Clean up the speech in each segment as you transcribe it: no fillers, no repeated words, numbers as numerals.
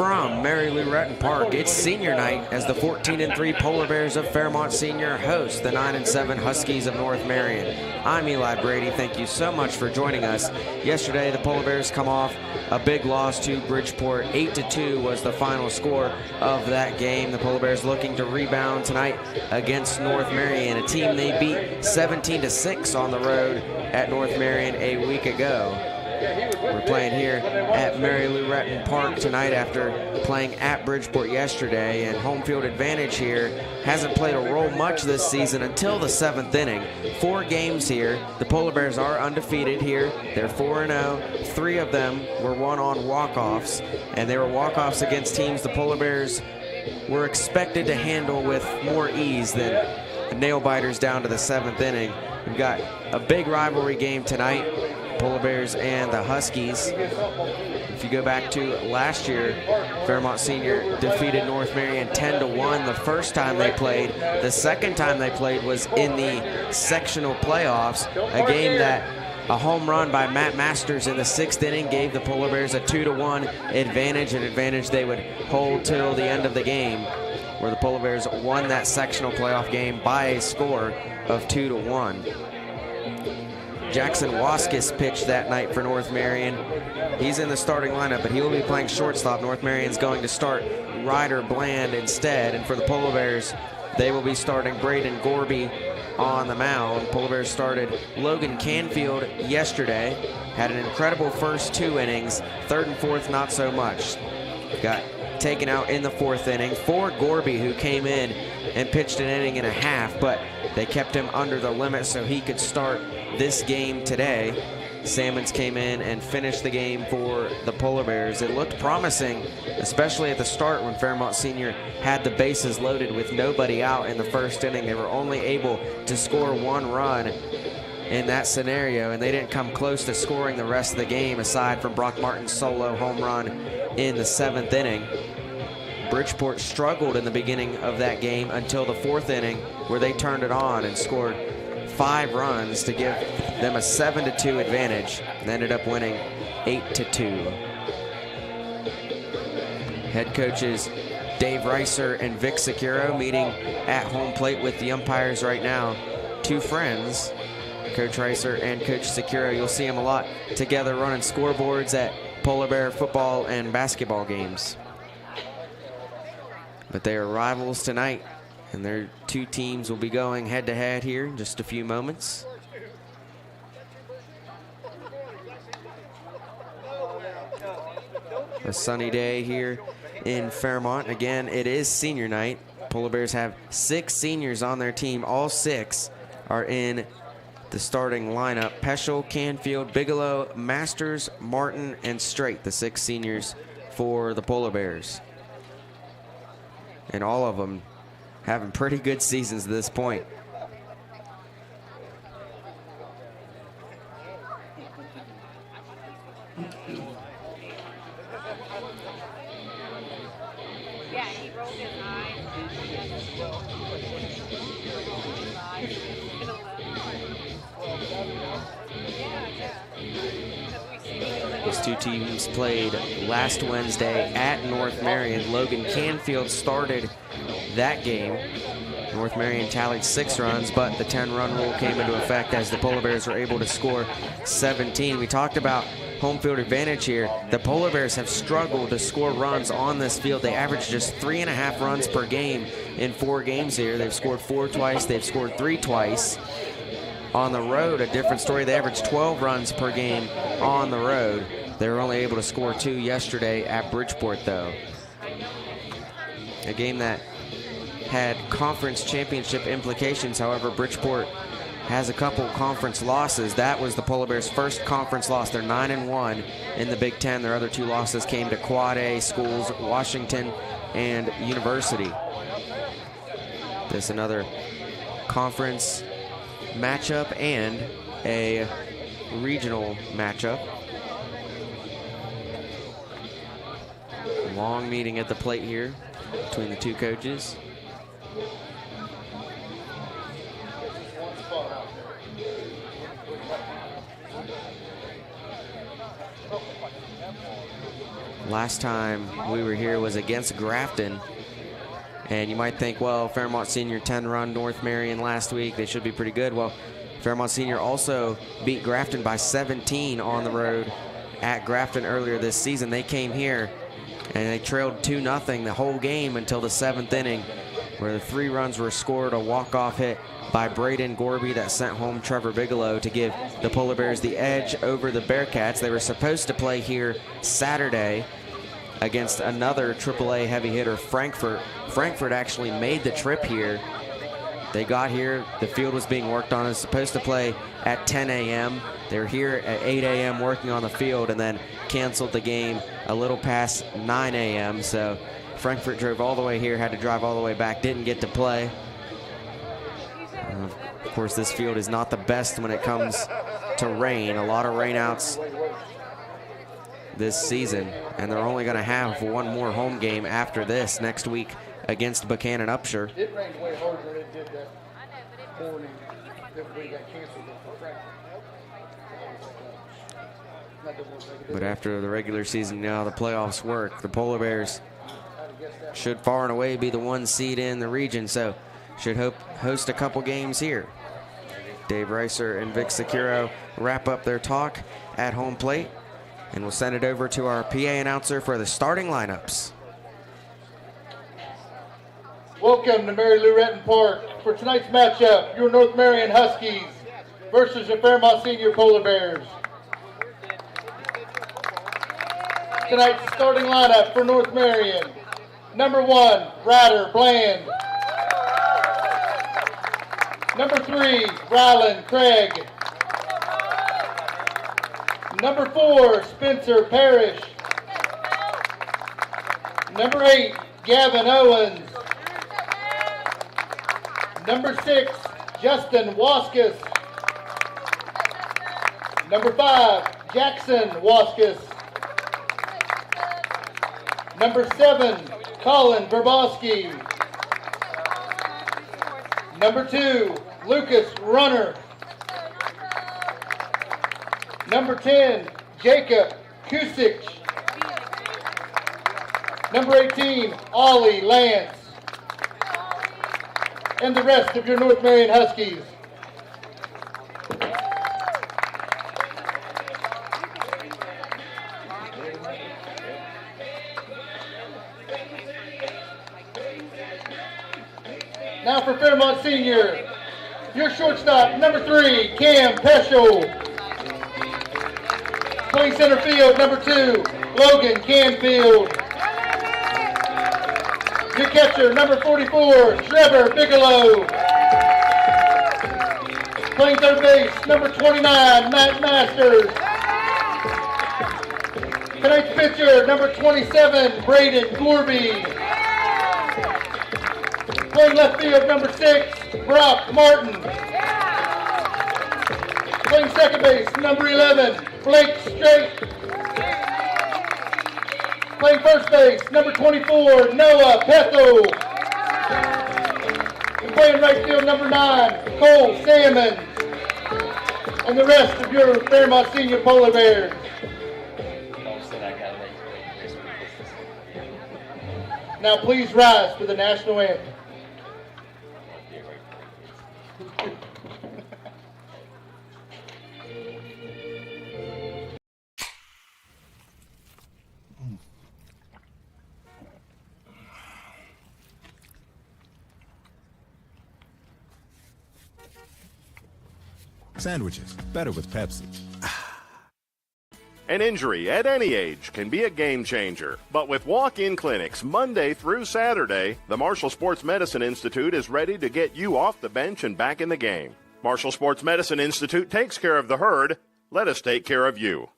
from Mary Lou Retton Park, it's senior night as the 14-3 Polar Bears of Fairmont Senior host the 9-7 Huskies of North Marion. I'm Eli Brady. Thank you so much for joining us. Yesterday, the Polar Bears come off a big loss to Bridgeport. 8-2 was the final score of that game. The Polar Bears looking to rebound tonight against North Marion, a team they beat 17-6 on the road at North Marion a week ago. We're playing here at Mary Lou Retton Park tonight after playing at Bridgeport yesterday, and home field advantage here hasn't played a role much this season until the 7th inning. 4 games here. The Polar Bears are undefeated here. They're 4-0. 3 of them were won on walk-offs, and they were walk-offs against teams the Polar Bears were expected to handle with more ease than the nail-biters down to the 7th inning. We've got a big rivalry game tonight. Polar Bears and the Huskies. If you go back to last year, Fairmont Senior defeated North Marion 10-1 the first time they played. The second time they played was in the sectional playoffs, a game that a home run by Matt Masters in the 6th inning gave the Polar Bears a 2-1 advantage, an advantage they would hold till the end of the game, where the Polar Bears won that sectional playoff game by a score of 2-1. Jackson Wvssac pitched that night for North Marion. He's in the starting lineup, but he will be playing shortstop. North Marion's going to start Ryder Bland instead, and for the Polar Bears, they will be starting Braden Gorby on the mound. Polar Bears started Logan Canfield yesterday, had an incredible first 2 innings. 3rd and 4th, not so much. Got taken out in the 4th inning for Gorby, who came in and pitched an inning and a half, but they kept him under the limit so he could start this game today. Salmons came in and finished the game for the Polar Bears. It looked promising, especially at the start when Fairmont Senior had the bases loaded with nobody out in the 1st inning. They were only able to score 1 run in that scenario, and they didn't come close to scoring the rest of the game aside from Brock Martin's solo home run in the 7th inning. Bridgeport struggled in the beginning of that game until the 4th inning, where they turned it on and scored 5 runs to give them a 7-2 advantage, and ended up winning 8-2. Head coaches Dave Reiser and Vic Securo meeting at home plate with the umpires right now. 2 friends, Coach Reiser and Coach Securo. You'll see them a lot together running scoreboards at Polar Bear football and basketball games. But they are rivals tonight, and their 2 teams will be going head-to-head here in just a few moments. A sunny day here in Fairmont. Again, it is senior night. Polar Bears have 6 seniors on their team. All 6 are in the starting lineup. Peschel, Canfield, Bigelow, Masters, Martin, and Straight, the 6 seniors for the Polar Bears. And all of them having pretty good seasons at this point. These 2 teams played last Wednesday at North Marion. Logan Canfield started that game. North Marion tallied 6 runs, but the 10-run rule came into effect as the Polar Bears were able to score 17. We talked about home field advantage here. The Polar Bears have struggled to score runs on this field. They average just 3.5 runs per game in 4 games here. They've scored 4 twice. They've scored 3 twice. On the road, a different story. They average 12 runs per game on the road. They were only able to score 2 yesterday at Bridgeport, though. A game that had conference championship implications. However, Bridgeport has a couple conference losses. That was the Polar Bears' first conference loss. They're 9-1 in the Big Ten. Their other 2 losses came to Quad A schools, Washington and University. This another conference matchup and a regional matchup. Long meeting at the plate here between the 2 coaches. Last time we were here was against Grafton. And you might think, well, Fairmont Senior 10-run North Marion last week. They should be pretty good. Well, Fairmont Senior also beat Grafton by 17 on the road at Grafton earlier this season. They came here and they trailed 2-0 the whole game until the 7th inning, where the 3 runs were scored, a walk-off hit by Braden Gorby that sent home Trevor Bigelow to give the Polar Bears the edge over the Bearcats. They were supposed to play here Saturday against another AAA heavy hitter, Frankfurt. Frankfurt actually made the trip here. They got here, the field was being worked on. It was supposed to play at 10 a.m. They were here at 8 a.m. working on the field and then canceled the game a little past 9 a.m. So Frankfurt drove all the way here, had to drive all the way back, didn't get to play. Of course, this field is not the best when it comes to rain. A lot of rainouts this season, and they're only going to have one more home game after this next week against Buchanan Upshur. It rained way harder than it did that morning that we got canceled for Frankfurt. But after the regular season, now the playoffs work. The Polar Bears should far and away be the 1 seed in the region, so should host a couple games here. Dave Reiser and Vic Securo wrap up their talk at home plate, and we'll send it over to our PA announcer for the starting lineups. Welcome to Mary Lou Retton Park for tonight's matchup, your North Marion Huskies versus your Fairmont Senior Polar Bears. Tonight's starting lineup for North Marion. Number 1, Ryder Bland. Number 3, Ryland Craig. Number 4, Spencer Parrish. Number 8, Gavin Owens. Number 6, Justin Waskus. Number 5, Jackson Waskus. Number 7, Colin Verbowski. Number 2, Lucas Runner. Number 10, Jacob Kusich. Number 18, Ollie Lance. And the rest of your North Marion Huskies. Now for Fairmont Senior, your shortstop, number 3, Cam Peschel. Playing center field, number 2, Logan Canfield. Your catcher, number 44, Trevor Bigelow. Playing third base, number 29, Matt Masters. Tonight's pitcher, number 27, Braden Gorby. Playing left field, number 6, Brock Martin. Playing second base, number 11, Blake Strait. Playing first base, number 24, Noah Petho. And playing right field, number 9, Cole Salmon. And the rest of your Fairmont Senior Polar Bears. Now please rise for the national anthem. Sandwiches, better with Pepsi. An injury at any age can be a game changer, but with walk-in clinics Monday through Saturday, the Marshall Sports Medicine Institute is ready to get you off the bench and back in the game. Marshall Sports Medicine Institute takes care of the herd. Let us take care of you.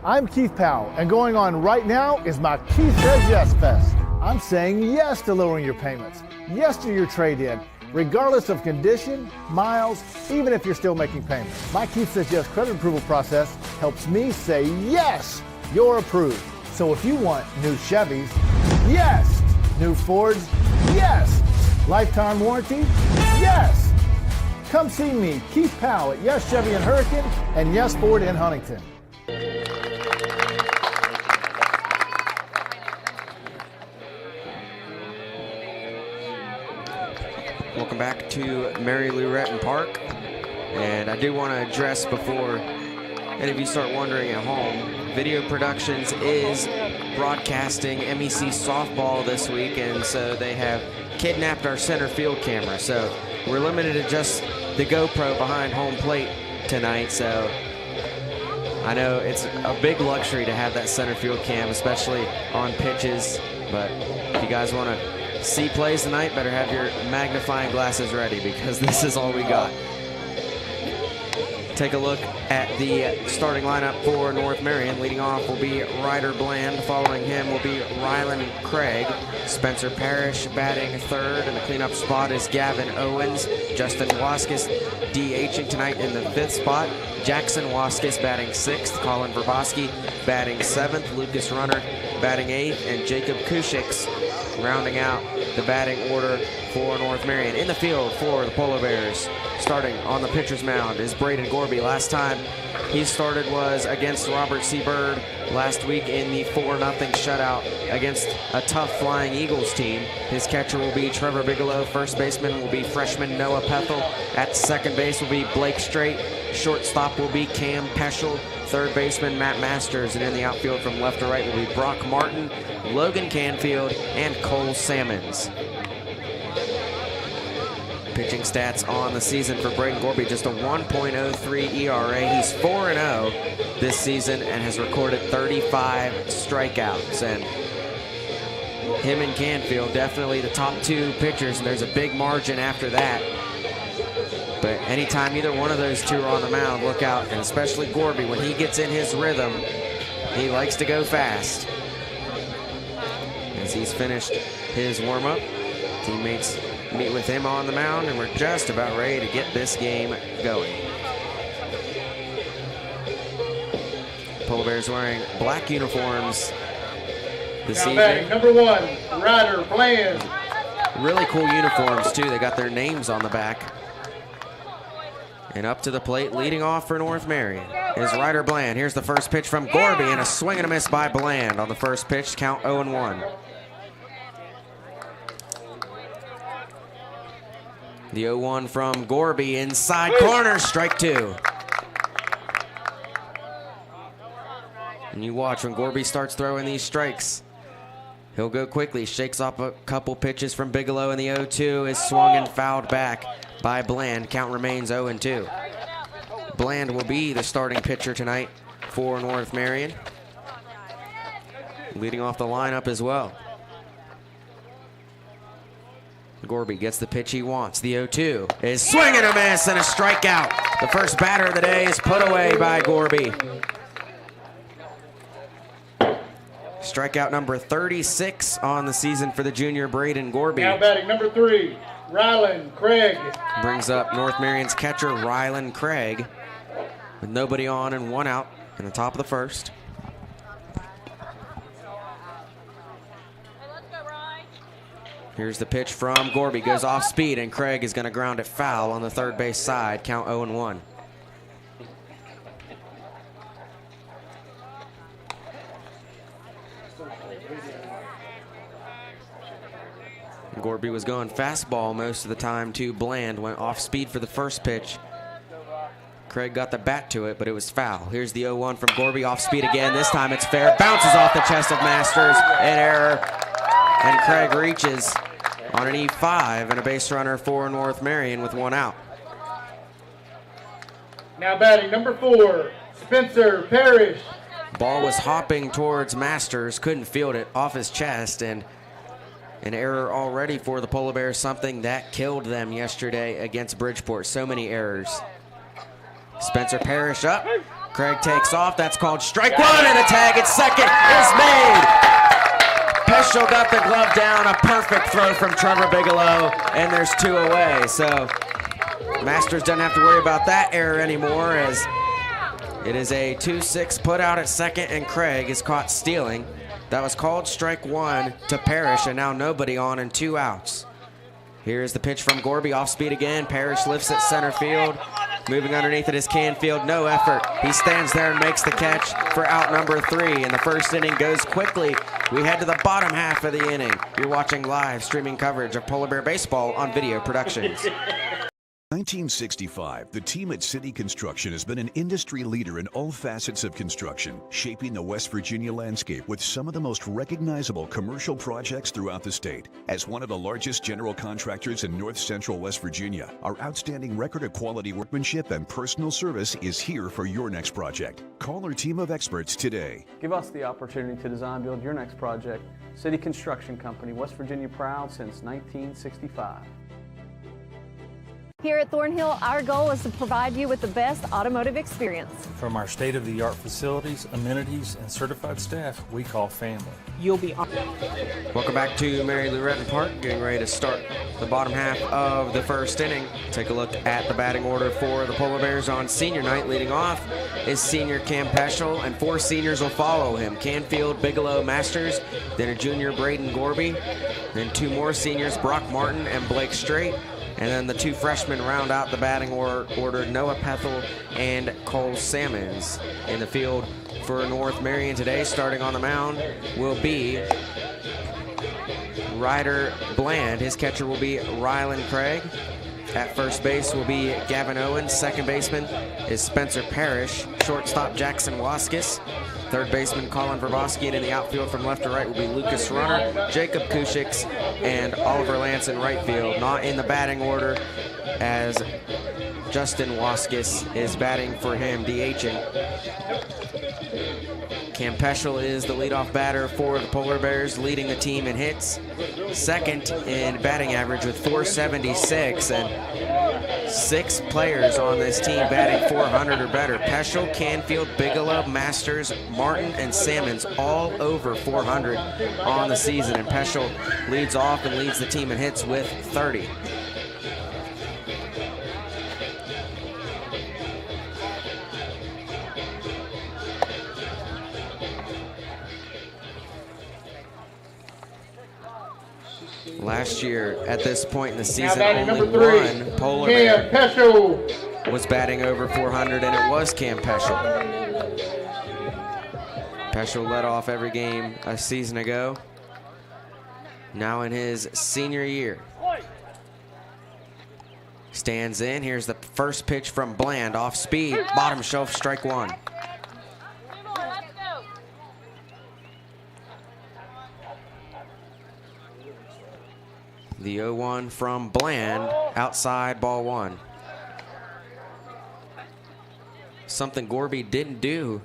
I'm Keith Powell, and going on right now is my Keith Says Yes Fest. I'm saying yes to lowering your payments, yes to your trade-in, regardless of condition, miles, even if you're still making payments. My Keith Says Yes credit approval process helps me say yes, you're approved. So if you want new Chevys, yes. New Fords, yes. Lifetime warranty, yes. Come see me, Keith Powell at Yes Chevy in Hurricane and Yes Ford in Huntington. welcome back to Mary Lou Retton Park. And I do want to address before any of you start wondering at home, Video Productions is broadcasting MEC softball this week, and so they have kidnapped our center field camera. So we're limited to just the GoPro behind home plate tonight. So I know it's a big luxury to have that center field cam, especially on pitches. But if you guys want to see plays tonight, better have your magnifying glasses ready, because this is all we got. Take a look at the starting lineup for North Marion. Leading off will be Ryder Bland. Following him will be Rylan Craig. Spencer Parrish batting third, and the cleanup spot is Gavin Owens. Justin Waskis DHing tonight in the fifth spot. Jackson Waskis batting sixth. Colin Verboski batting seventh. Lucas Runner batting eighth, and Jacob Kushix rounding out the batting order for North Marion. In the field for the Polar Bears, starting on the pitcher's mound, is Braden Gorby. Last time he started was against Robert C. Byrd last week in the 4-0 shutout against a tough Flying Eagles team. His catcher will be Trevor Bigelow. First baseman will be freshman Noah Pethel. At second base will be Blake Strait. Shortstop will be Cam Peschel. Third baseman Matt Masters, and in the outfield from left to right will be Brock Martin, Logan Canfield, and Cole Sammons. Pitching stats on the season for Braden Gorby, just a 1.03 ERA. He's 4-0 this season and has recorded 35 strikeouts. And him and Canfield, definitely the top two pitchers, and there's a big margin after that. But anytime either one of those two are on the mound, look out. And especially Gorby, when he gets in his rhythm, he likes to go fast. As he's finished his warm-up, teammates meet with him on the mound, and we're just about ready to get this game going. Polar Bears wearing black uniforms this evening. Batting number one, Ryder Bland. Really cool uniforms too. They got their names on the back. And up to the plate, leading off for North Marion, is Ryder Bland. Here's the first pitch from Gorby, and a swing and a miss by Bland on the first pitch. Count 0-1. The 0-1 from Gorby, inside corner, strike two. And you watch when Gorby starts throwing these strikes. He'll go quickly, shakes off a couple pitches from Bigelow, and the 0-2 is swung and fouled back by Bland. Count remains 0-2. Bland will be the starting pitcher tonight for North Marion, leading off the lineup as well. Gorby gets the pitch he wants. The 0-2 is swing and a miss and a strikeout. The first batter of the day is put away by Gorby. Strikeout number 36 on the season for the junior Braden Gorby. Now batting number three, Rylan Craig. Brings up North Marion's catcher Rylan Craig with nobody on and one out in the top of the first. Here's the pitch from Gorby, goes off speed, and Craig is going to ground it foul on the third base side. Count 0-1. Gorby was going fastball most of the time to Bland, went off speed for the first pitch. Craig got the bat to it, but it was foul. Here's the 0-1 from Gorby, off speed again. This time it's fair, bounces off the chest of Masters, an error, and Craig reaches on an E5 and a base runner for North Marion with one out. Now batting number four, Spencer Parrish. Ball was hopping towards Masters, couldn't field it, off his chest, and an error already for the Polar Bears, something that killed them yesterday against Bridgeport. So many errors. Spencer Parrish up. Craig takes off. That's called strike one, and the tag at second is made. Peschel got the glove down. A perfect throw from Trevor Bigelow, and there's two away. So Masters doesn't have to worry about that error anymore, as it is a 2-6 put out at second, and Craig is caught stealing. That was called strike one to Parrish, and now nobody on and two outs. Here's the pitch from Gorby, off speed again. Parrish lifts at center field. Moving underneath it is Canfield, no effort. He stands there and makes the catch for out number 3, and the first inning goes quickly. We head to the bottom half of the inning. You're watching live streaming coverage of Polar Bear Baseball on Video Productions. 1965, the team at City Construction has been an industry leader in all facets of construction, shaping the West Virginia landscape with some of the most recognizable commercial projects throughout the state. As one of the largest general contractors in North Central West Virginia, our outstanding record of quality workmanship and personal service is here for your next project. Call our team of experts today. Give us the opportunity to design build your next project. City Construction Company, West Virginia proud since 1965. Here at Thornhill, our goal is to provide you with the best automotive experience. From our state-of-the-art facilities, amenities, and certified staff we call family. You'll be Welcome back to Mary Lou Retton Park. Getting ready to start the bottom half of the first inning. Take a look at the batting order for the Polar Bears on senior night. Leading off is senior Cam Peschel, and 4 seniors will follow him. Canfield, Bigelow, Masters, then a junior Braden Gorby, then 2 more seniors, Brock Martin and Blake Strait. And then the 2 freshmen round out the batting order, Noah Pethel and Cole Sammons. In the field for North Marion today, starting on the mound, will be Ryder Bland. His catcher will be Rylan Craig. At first base will be Gavin Owens. Second baseman is Spencer Parrish. Shortstop Jackson Waskis. Third baseman Colin Verbosky, and in the outfield from left to right will be Lucas Runner, Jacob Kushix, and Oliver Lance in right field. Not in the batting order, as Justin Waskis is batting for him, DHing. Cam Peschel is the leadoff batter for the Polar Bears, leading the team in hits. Second in batting average with 476, and 6 players on this team batting 400 or better. Peschel, Canfield, Bigelow, Masters, Martin, and Sammons all over 400 on the season, and Peschel leads off and leads the team in hits with 30. Last year, at this point in the season, only one Polar Bear was batting over 400, and it was Cam Peschel. Peschel led off every game a season ago, now in his senior year. Stands in. Here's the first pitch from Bland, off speed, bottom shelf, strike 1. The 0-1 from Bland, outside, ball 1. Something Gorby didn't do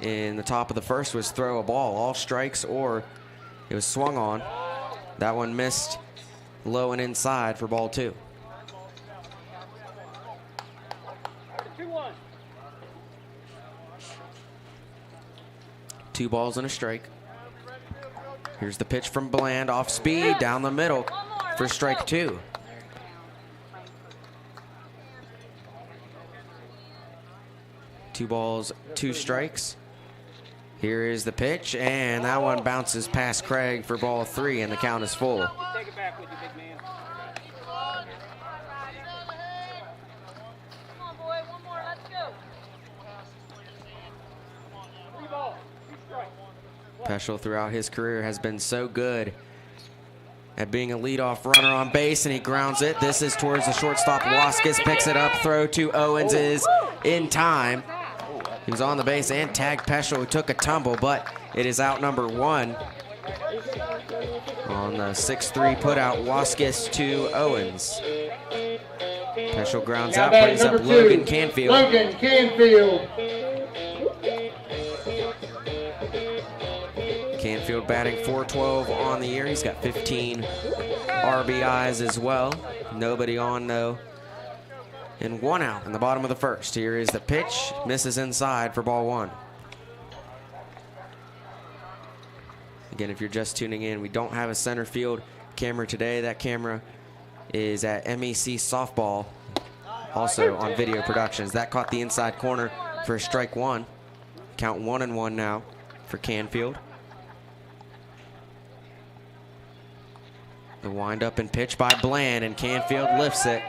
in the top of the first was throw a ball. All strikes or it was swung on. That one missed low and inside for ball 2. 2 balls and a strike. Here's the pitch from Bland, off speed, down the middle for strike 2. Two balls, 2 strikes. Here is the pitch, and that one bounces past Craig for ball 3, and the count is full. Take it back with you, big man. Come on, boy, one more, let's go. 3 balls, 2 strikes. Peschel throughout his career has been so good at being a leadoff runner on base, and he grounds it. This is towards the shortstop. Waskis picks it up. Throw to Owens is in time. He was on the base and tagged Peschel, who took a tumble, but it is out number 1. On the 6-3 put out, Waskis to Owens. Peschel grounds out, brings up Logan Canfield. Logan Canfield. Canfield batting .412 on the year. He's got 15 RBIs as well. Nobody on, though. And 1 out in the bottom of the first. Here is the pitch. Misses inside for ball 1. Again, if you're just tuning in, we don't have a center field camera today. That camera is at MEC Softball, also on Video Productions. That caught the inside corner for strike 1. Count 1-1 now for Canfield. The wind up and pitch by Bland, and Canfield lifts it.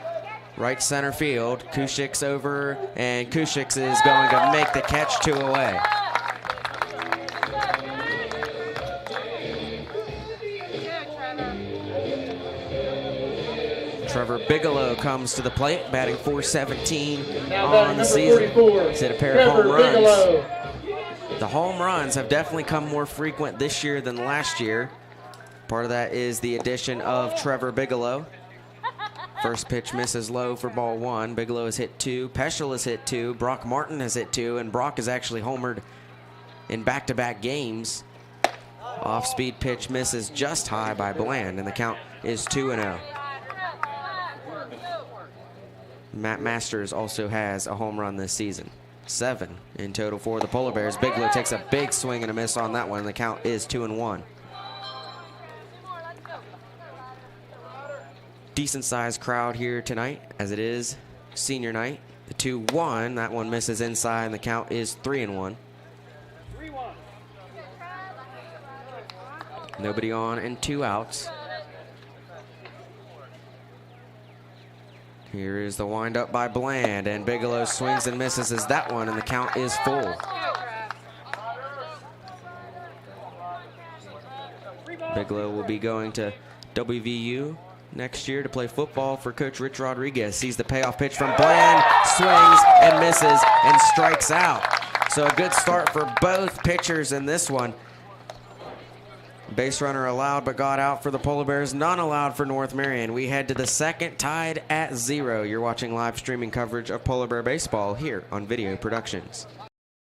right center field. Kushik's over, and Kushik's is going to make the catch 2 away. Trevor Bigelow comes to the plate, batting .417 on the season. He's hit a pair of home runs. The home runs have definitely come more frequent this year than last year. Part of that is the addition of Trevor Bigelow. First pitch misses low for ball 1. Bigelow has hit 2. Peschel has hit 2. Brock Martin has hit 2. And Brock has actually homered in back-to-back games. Off-speed pitch misses just high by Bland, and the count is 2-0. Matt Masters also has a home run this season. 7 in total for the Polar Bears. Bigelow takes a big swing and a miss on that one. The count is 2-1. Decent sized crowd here tonight, as it is senior night. The 2-1, that one misses inside, and the count is 3-1. Nobody on and 2 outs. Here is the windup by Bland, and Bigelow swings and misses as that one, and the count is full. Bigelow will be going to WVU next year to play football for Coach Rich Rodriguez. Sees the payoff pitch from Bland, swings and misses and strikes out. So a good start for both pitchers in this one. Base runner allowed but got out for the Polar Bears, none allowed for North Marion. We head to the second, tied at 0. You're watching live streaming coverage of Polar Bear baseball here on Video Productions.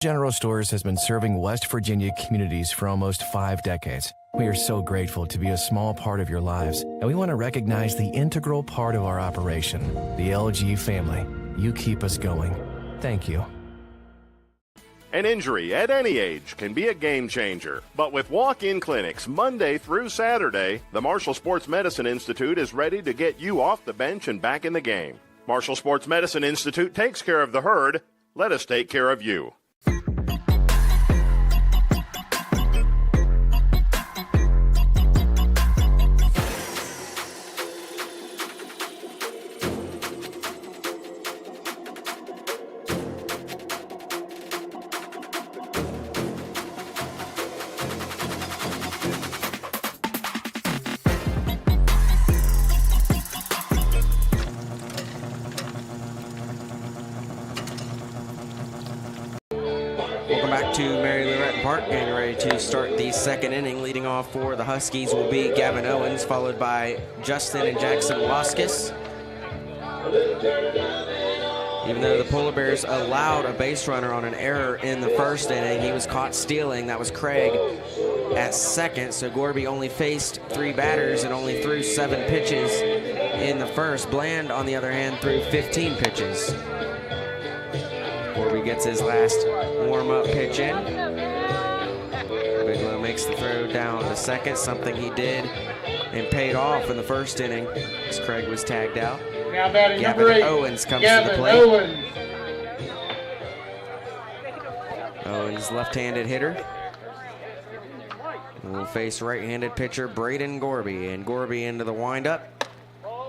General Stores has been serving West Virginia communities for almost 5 decades. We are so grateful to be a small part of your lives, and we want to recognize the integral part of our operation, the LG family. You keep us going. Thank you. An injury at any age can be a game changer, but with walk-in clinics Monday through Saturday, the Marshall Sports Medicine Institute is ready to get you off the bench and back in the game. Marshall Sports Medicine Institute takes care of the herd. Let us take care of you. Welcome back to Mary Lou Retton Park, getting ready to start the second inning. Leading off for the Huskies will be Gavin Owens, followed by Justin and Jackson Waskis. Even though the Polar Bears allowed a base runner on an error in the first inning, he was caught stealing. That was Craig at second, so Gorby only faced 3 batters and only threw 7 pitches in the first. Bland, on the other hand, threw 15 pitches. Gorby gets his last warm-up pitch in. Bigelow makes the throw down to second, something he did and paid off in the first inning as Craig was tagged out. Now batting Gavin number 8, Owens comes Gavin to the plate. Owens. Owens, left-handed hitter. Will face right-handed pitcher Braden Gorby, and Gorby into the windup.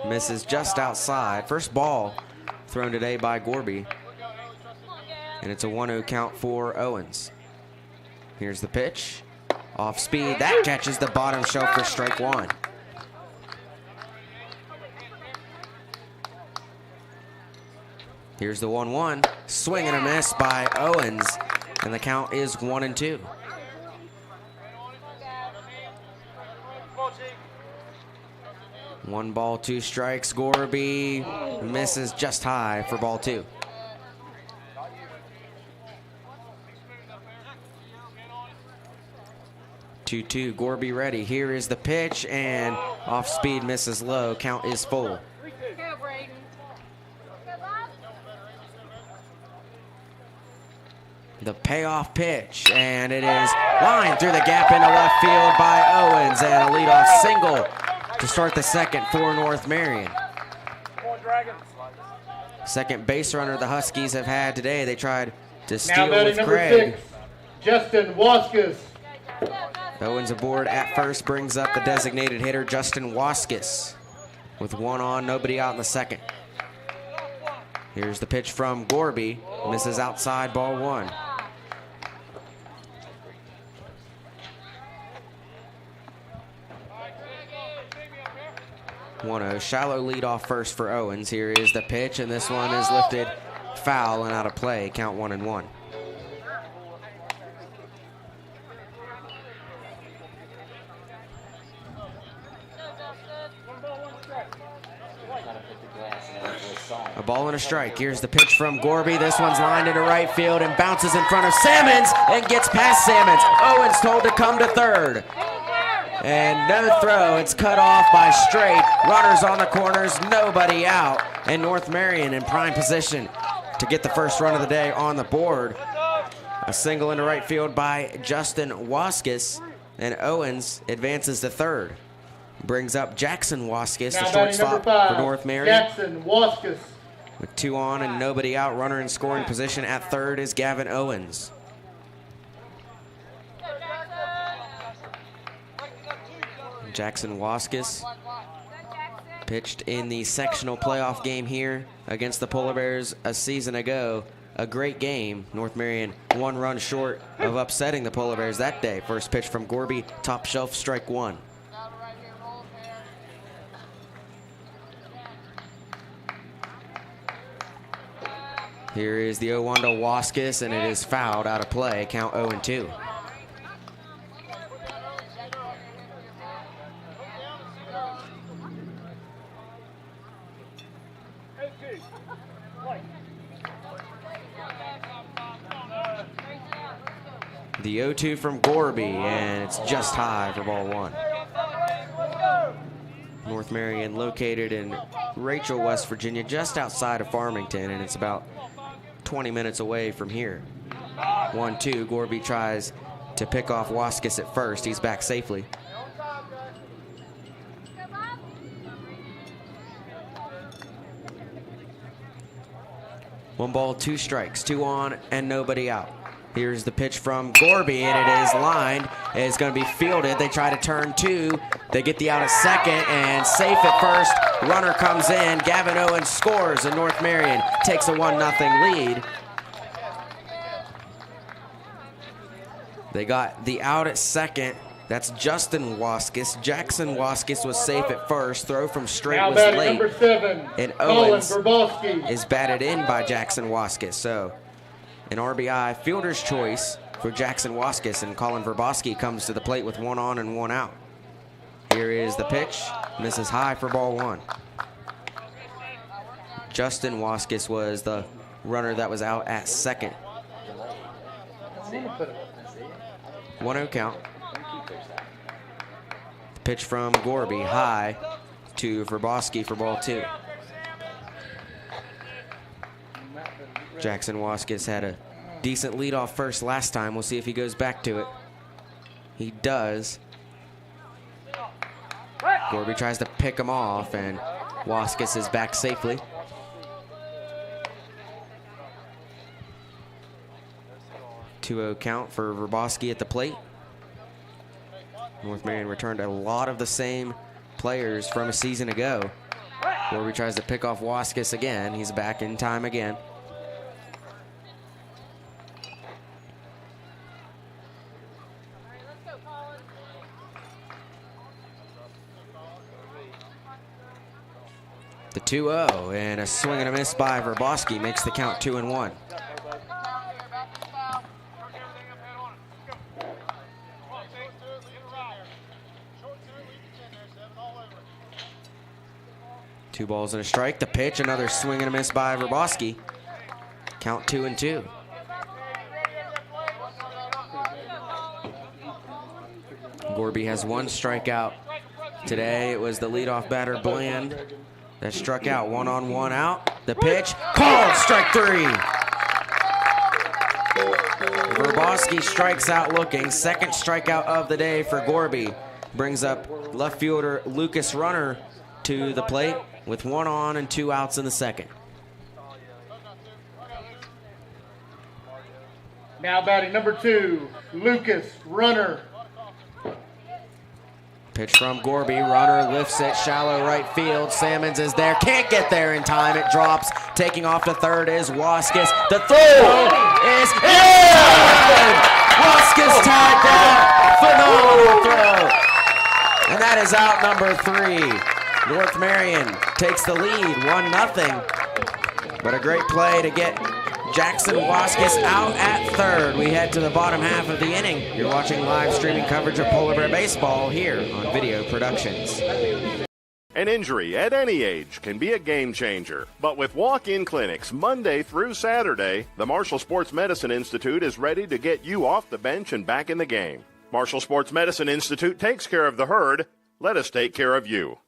Misses just outside. First ball thrown today by Gorby. And it's a 1-0 count for Owens. Here's the pitch. Off speed. That catches the bottom shelf for strike 1. Here's the 1-1. Swing and a miss by Owens. And the count is 1-2. One ball, 2 strikes. Gorby misses just high for ball 2. 2-2, Gorby ready. Here is the pitch, and off speed misses low. Count is full. The payoff pitch, and it is lined through the gap into left field by Owens, and a leadoff single to start the second for North Marion. Second base runner the Huskies have had today. They tried to steal with Craig. 6, Justin Waskis. Owens aboard at first, brings up the designated hitter Justin Waskis with 1 on, nobody out in the second. Here's the pitch from Gorby. Misses outside, ball 1. 1-0. Shallow lead off first for Owens. Here is the pitch, and this one is lifted foul and out of play. Count 1-1. A ball and a strike. Here's the pitch from Gorby. This one's lined into right field and bounces in front of Sammons and gets past Sammons. Owens told to come to third. And no throw. It's cut off by Straight. Runners on the corners, nobody out. And North Marion in prime position to get the first run of the day on the board. A single into right field by Justin Huskies. And Owens advances to third. Brings up Jackson Huskies, the shortstop for North Marion. Jackson Huskies. With 2 on and nobody out, runner in scoring position at third is Gavin Owens. Jackson Huskies pitched in the sectional playoff game here against the Polar Bears a season ago. A great game. North Marion 1 run short of upsetting the Polar Bears that day. First pitch from Gorby, top shelf, strike 1. Here is the 0-1 to Huskies, and it is fouled out of play. Count 0-2. The 0-2 from Gorby, and it's just high for ball 1. North Marion located in Rachel, West Virginia, just outside of Farmington, and it's about 20 minutes away from here. 1-2, Gorby tries to pick off Huskies at first. He's back safely. One ball, 2 strikes, 2 on and nobody out. Here's the pitch from Gorby, and it is lined. It's going to be fielded. They try to turn 2. They get the out at second, and safe at first. Runner comes in. Gavin Owens scores, and North Marion takes a 1-0 lead. They got the out at second. That's Justin Huskies. Jackson Huskies was safe at first. Throw from Straight was late. Number 7, and Owens Wvssac is batted in by Jackson Huskies. So an RBI fielder's choice for Jackson Huskies, and Colin Wvssac comes to the plate with 1 on and 1 out. Here is the pitch. Misses high for ball 1. Justin Huskies was the runner that was out at second. 1-0 count. The pitch from Gorby, high to Wvssac for ball 2. Jackson Huskies had a decent leadoff first last time. We'll see if he goes back to it. He does. Gorby tries to pick him off, and Huskies is back safely. .2-0 count for Wvssac at the plate. North Marion returned a lot of the same players from a season ago. Gorby tries to pick off Huskies again. He's back in time again. The 2-0, and a swing and a miss by Wvssac makes the count 2-1. Two balls and a strike. The pitch, another swing and a miss by Wvssac. Count 2-2. Gorby has 1 strikeout today. It was the leadoff batter, Bland, that struck out. 1 on, 1 out. The pitch, called, strike 3. Wvssac strikes out looking. Second strikeout of the day for Gorby. Brings up left fielder Lucas Runner to the plate with 1 on and 2 outs in the second. Now batting number 2, Lucas Runner. Pitch from Gorby, runner lifts it, shallow right field. Salmons is there, can't get there in time. It drops. Taking off to third is Huskies. The throw is in! Huskies tagged out. Phenomenal throw. And that is out number 3. North Marion takes the lead, 1-0. But a great play to get Jackson Huskies out at third. We head to the bottom half of the inning. You're watching live streaming coverage of Polar Bear Baseball here on Video Productions. An injury at any age can be a game changer. But with walk-in clinics Monday through Saturday, the Marshall Sports Medicine Institute is ready to get you off the bench and back in the game. Marshall Sports Medicine Institute takes care of the herd. Let us take care of you.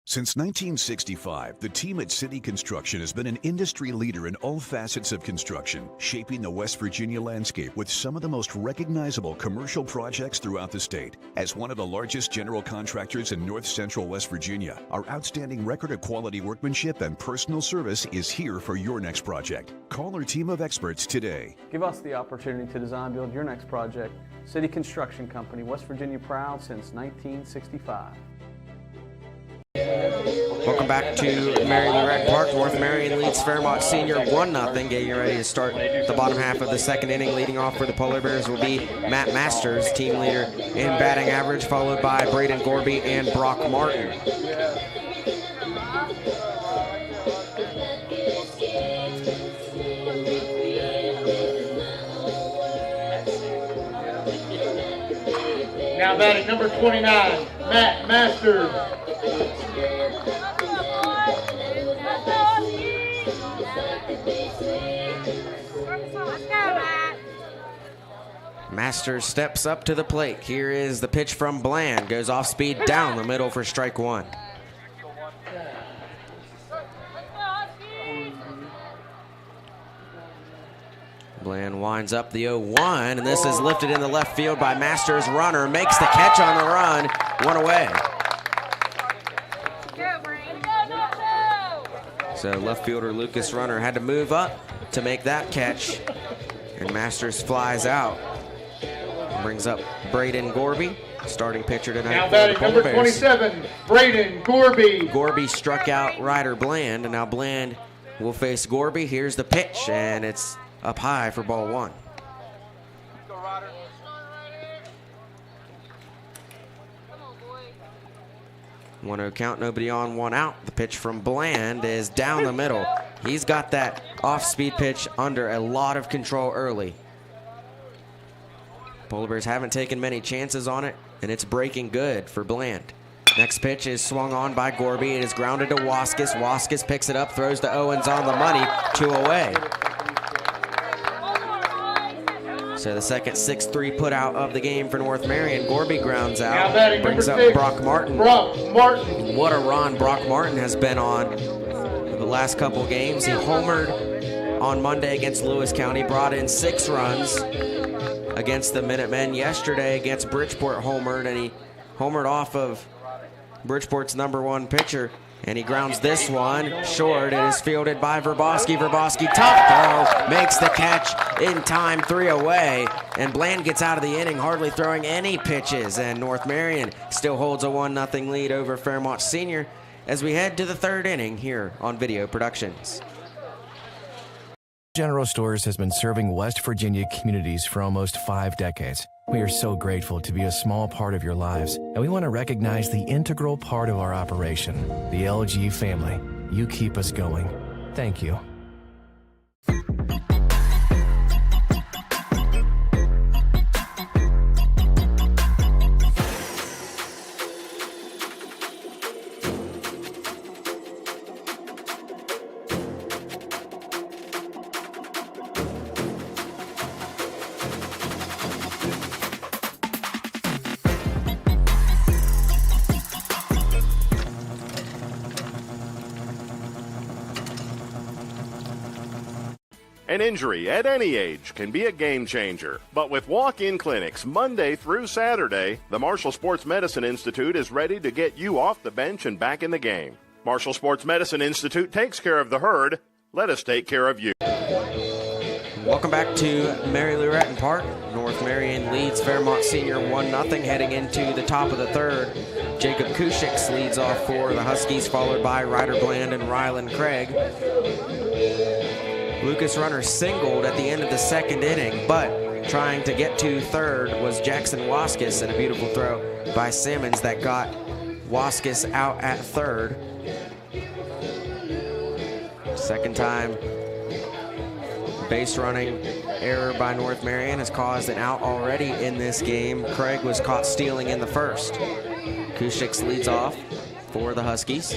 Since 1965, the team at City Construction has been an industry leader in all facets of construction, shaping the West Virginia landscape with some of the most recognizable commercial projects throughout the state. As one of the largest general contractors in north central West Virginia, our outstanding record of quality workmanship and personal service is here for your next project. Call our team of experts today. Give us the opportunity to design build your next project. City Construction Company, West Virginia proud since 1965. Welcome back to Marion Huskies Park. North Marion leads Fairmont Senior 1-0. Getting ready to start the bottom half of the second inning. Leading off for the Polar Bears will be Matt Masters, team leader in batting average, followed by Braden Gorby and Brock Martin. Now batting number 29, Matt Masters. Masters steps up to the plate. Here is the pitch from Bland. Goes off speed down the middle for strike 1. Bland winds up the 0-1, and this is lifted in the left field by Masters. Runner makes the catch on the run. 1 away. So left fielder Lucas Runner had to move up to make that catch, and Masters flies out. Brings up Braden Gorby, starting pitcher tonight. Now batting number 27, Braden Gorby. Gorby struck out Ryder Bland, and now Bland will face Gorby. Here's the pitch, and it's up high for ball 1. 1-0 count, nobody on, 1 out. The pitch from Bland is down the middle. He's got that off-speed pitch under a lot of control early. Polar Bears haven't taken many chances on it, and it's breaking good for Bland. Next pitch is swung on by Gorby. It is grounded to Huskies. Huskies picks it up, throws to Owens on the money, 2 away. So the second 6-3 put out of the game for North Marion. Gorby grounds out, brings up Brock Martin. What a run Brock Martin has been on the last couple games. He homered on Monday against Lewis County, brought in 6 runs against the Minutemen. Yesterday against Bridgeport homered, and he homered off of Bridgeport's #1 pitcher, and he grounds this one short. It is fielded by Wvssac. Wvssac, tough throw, makes the catch in time, 3 away, and Bland gets out of the inning hardly throwing any pitches, and North Marion still holds a 1-0 lead over Fairmont Senior as we head to the 3rd inning here on Video Productions. General Stores has been serving West Virginia communities for almost 5 decades. We are so grateful to be a small part of your lives, and we want to recognize the integral part of our operation, the LG family. You keep us going. Thank you. An injury at any age can be a game changer. But with walk-in clinics Monday through Saturday, the Marshall Sports Medicine Institute is ready to get you off the bench and back in the game. Marshall Sports Medicine Institute takes care of the herd. Let us take care of you. Welcome back to Mary Lou Retton Park. North Marion leads Fairmont Senior 1-0 heading into the top of the third. Jacob Kushix leads off for the Huskies, followed by Ryder Bland and Rylan Craig. Lucas Runner singled at the end of the second inning, but trying to get to third was Jackson Wvssac, and a beautiful throw by Simmons that got Wvssac out at third. Second time base running error by North Marion has caused an out already in this game. Craig was caught stealing in the first. Kushix leads off for the Huskies.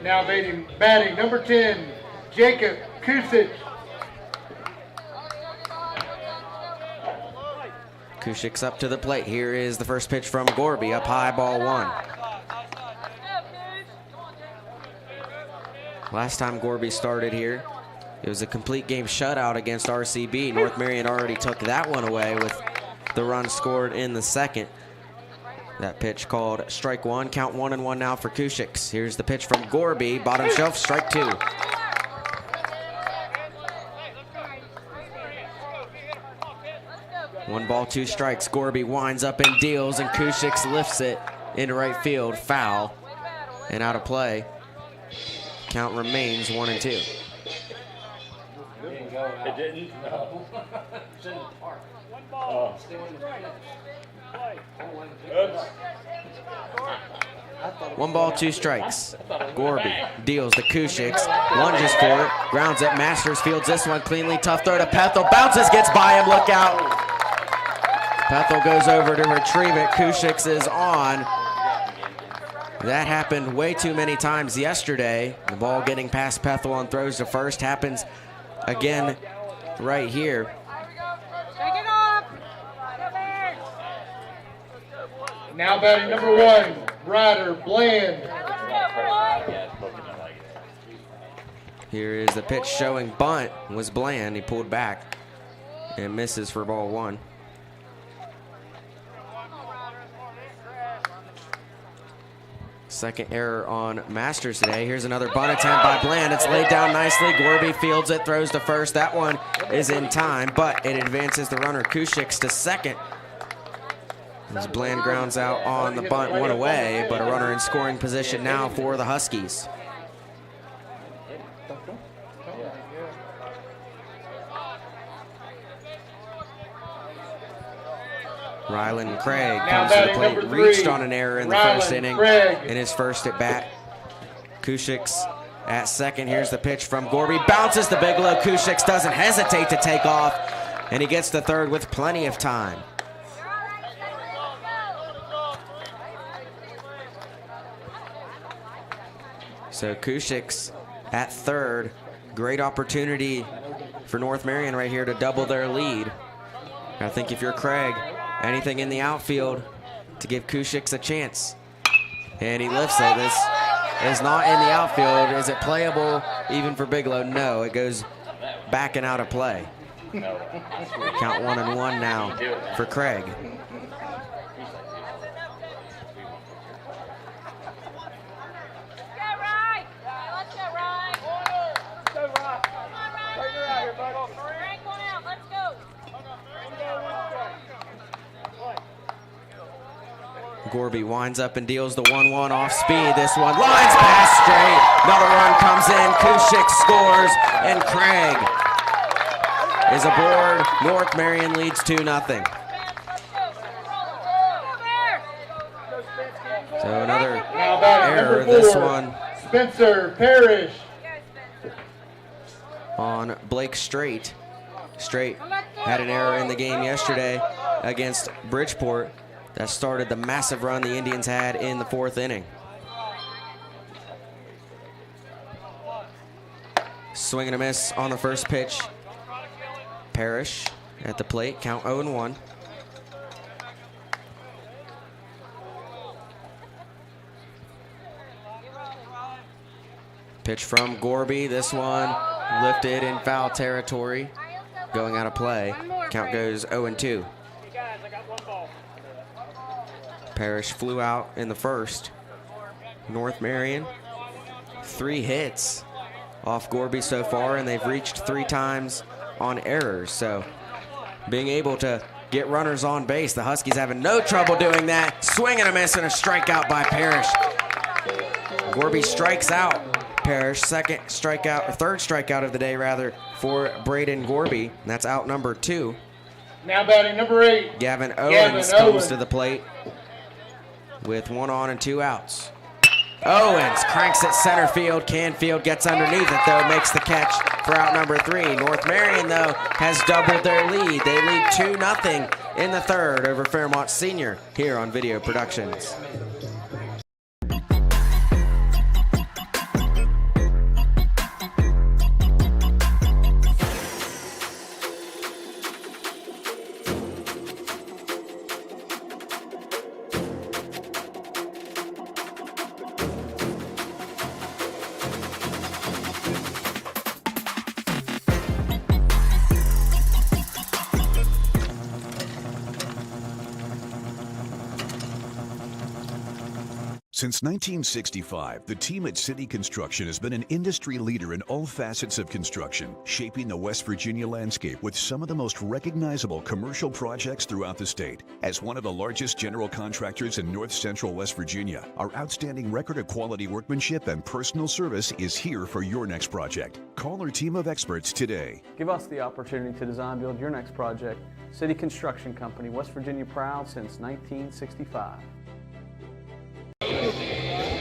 Now batting number 10, Jacob Kusic. Kushix up to the plate. Here is the first pitch from Gorby, up high, ball one. Last time Gorby started here, it was a complete game shutout against RCB. North Marion already took that one away with the run scored in the second. That pitch called strike one. Count 1-1 now for Kushix. Here's the pitch from Gorby. Bottom shelf, strike two. One ball, two strikes. Gorby winds up and deals, and Kushix lifts it into right field. Foul and out of play. Count remains 1-2. It didn't? No. It's in the park. One ball. Stay on the Oops. 1 ball, 2 strikes. Gorby deals to Kushix, lunges for it, grounds it. Masters fields this one cleanly. Tough throw to Pethel, bounces, gets by him. Look out! Pethel goes over to retrieve it. Kushix is on. That happened way too many times yesterday. The ball getting past Pethel on throws to first happens again right here. Now batting number 1, Ryder Bland. Here is the pitch showing bunt was Bland. He pulled back and misses for ball one. Second error on Masters today. Here's another bunt attempt by Bland. It's laid down nicely. Gorby fields it, throws to first. That one is in time, but it advances the runner Kushix to second. As Bland grounds out on the bunt, one away, but a runner in scoring position now for the Huskies. Rylan Craig comes to the plate, reached on an error in the first inning in his first at bat. Kushix at second. Here's the pitch from Gorby, bounces to Bigelow. Kushix doesn't hesitate to take off, and he gets to third with plenty of time. So Kushix at third. Great opportunity for North Marion right here to double their lead. I think if you're Craig, anything in the outfield to give Kushix a chance. And he lifts it. This is not in the outfield. Is it playable even for Bigelow? No, it goes back and out of play. Count 1-1 now for Craig. Gorby winds up and deals the 1-1 off speed. This one lines past straight. Another run comes in. Kushix scores, and Craig is aboard. North Marion leads 2-0. So another error. This one Spencer Parrish on Blake Strait. Strait had an error in the game yesterday against Bridgeport. That started the massive run the Indians had in the fourth inning. Swing and a miss on the first pitch. Parrish at the plate, count 0-1. Pitch from Gorby. This one lifted in foul territory, going out of play. Count goes 0-2. Parrish flew out in the first. North Marion, 3 hits off Gorby so far, and they've reached 3 times on errors. So being able to get runners on base, the Huskies having no trouble doing that. Swing and a miss and a strikeout by Parrish. Gorby strikes out Parrish, third strikeout of the day rather, for Braden Gorby. And that's out number 2. Now batting number 8. Gavin Owens comes to the plate with 1 on and 2 outs. Owens cranks it center field. Canfield gets underneath it, though, makes the catch for out number 3. North Marion, though, has doubled their lead. They lead 2-0 in the third over Fairmont Senior here on Video Productions. Since 1965, the team at City Construction has been an industry leader in all facets of construction, shaping the West Virginia landscape with some of the most recognizable commercial projects throughout the state. As one of the largest general contractors in north central West Virginia, our outstanding record of quality workmanship and personal service is here for your next project. Call our team of experts today. Give us the opportunity to design build your next project. City Construction Company, West Virginia proud since 1965.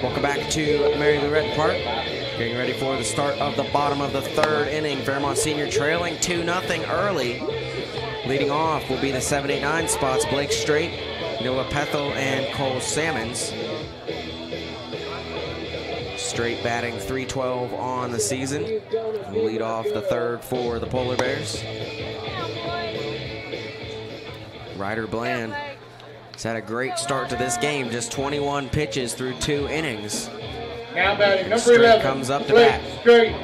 Welcome back to Mary Lou Retton Park. Getting ready for the start of the bottom of the third inning. Fairmont Senior trailing 2-0 early. Leading off will be the 7, 8, 9 spots. Blake Strait, Noah Pethel, and Cole Salmons. Strait batting .312 on the season. Will lead off the third for the Polar Bears. Ryder Bland has had a great start to this game, just 21 pitches through 2 innings. Now batting number Strait 11. comes up to bat. Strait.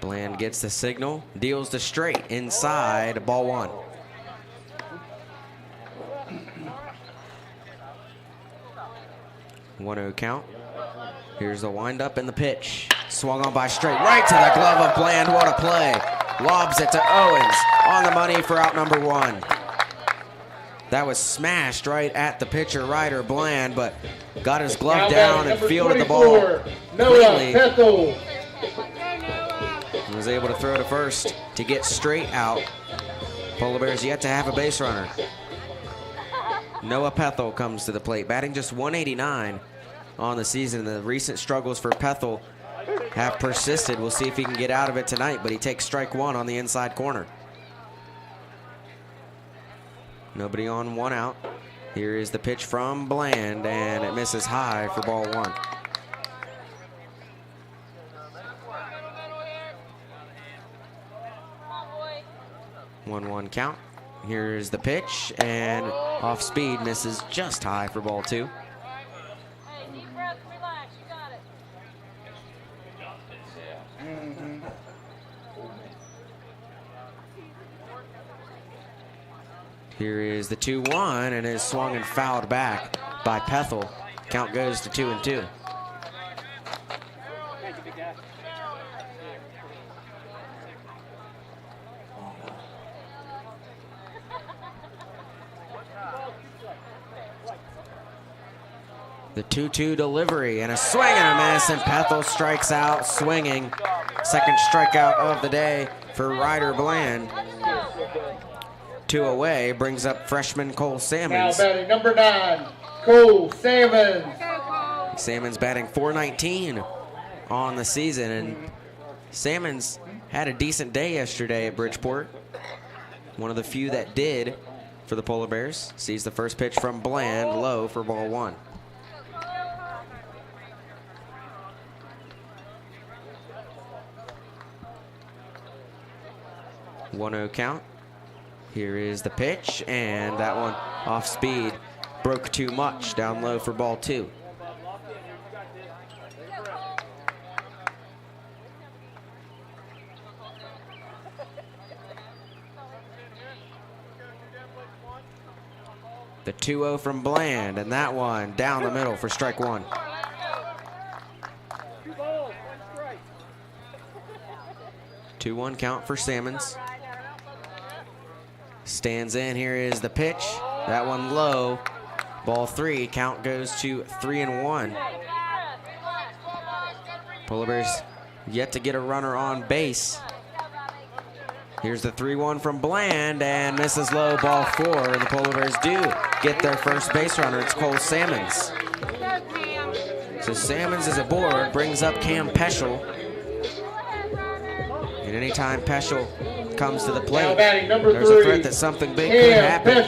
Bland gets the signal, deals to Strait inside, ball 1. One-0 count. Here's the windup and the pitch. Swung on by Strait, right to the glove of Bland. What a play. Lobs it to Owens on the money for out number 1. That was smashed right at the pitcher, Ryder Bland, but got his glove down and fielded the ball quickly. And was able to throw to first to get Strait out. Polar Bears yet to have a base runner. Noah Pethel comes to the plate, batting just .189 on the season. The recent struggles for Pethel have persisted. We'll see if he can get out of it tonight, but he takes strike 1 on the inside corner. Nobody on, 1 out. Here is the pitch from Bland, and it misses high for ball 1. 1-1 count. Here's the pitch, and off speed, misses just high for ball 2. Hey, deep breath, relax, you got it. Here is the 2-1, and is swung and fouled back by Pethel. Count goes to 2-2. The 2-2 delivery and a swing and a miss, and Pethel strikes out swinging. Second strikeout of the day for Ryder Bland. 2 away brings up freshman Cole Salmons. Now batting number 9, Cole Salmons. Salmons batting .419 on the season, and Salmons had a decent day yesterday at Bridgeport. One of the few that did for the Polar Bears. Sees the first pitch from Bland, low for ball 1. 1-0 count. Here is the pitch, and that one off speed. Broke too much, down low for ball 2. The 2-0 from Bland, and that one down the middle for strike 1. 2-1 count for Salmons. Stands in. Here is the pitch. That one low. Ball 3. Count goes to 3-1. Polar Bears yet to get a runner on base. Here's the 3-1 from Bland, and misses low, ball 4. And the Polar Bears do get their first base runner. It's Cole Salmons. So Salmons is aboard, brings up Cam Peschel. And anytime Peschel comes to the plate, there's a threat that something big could happen.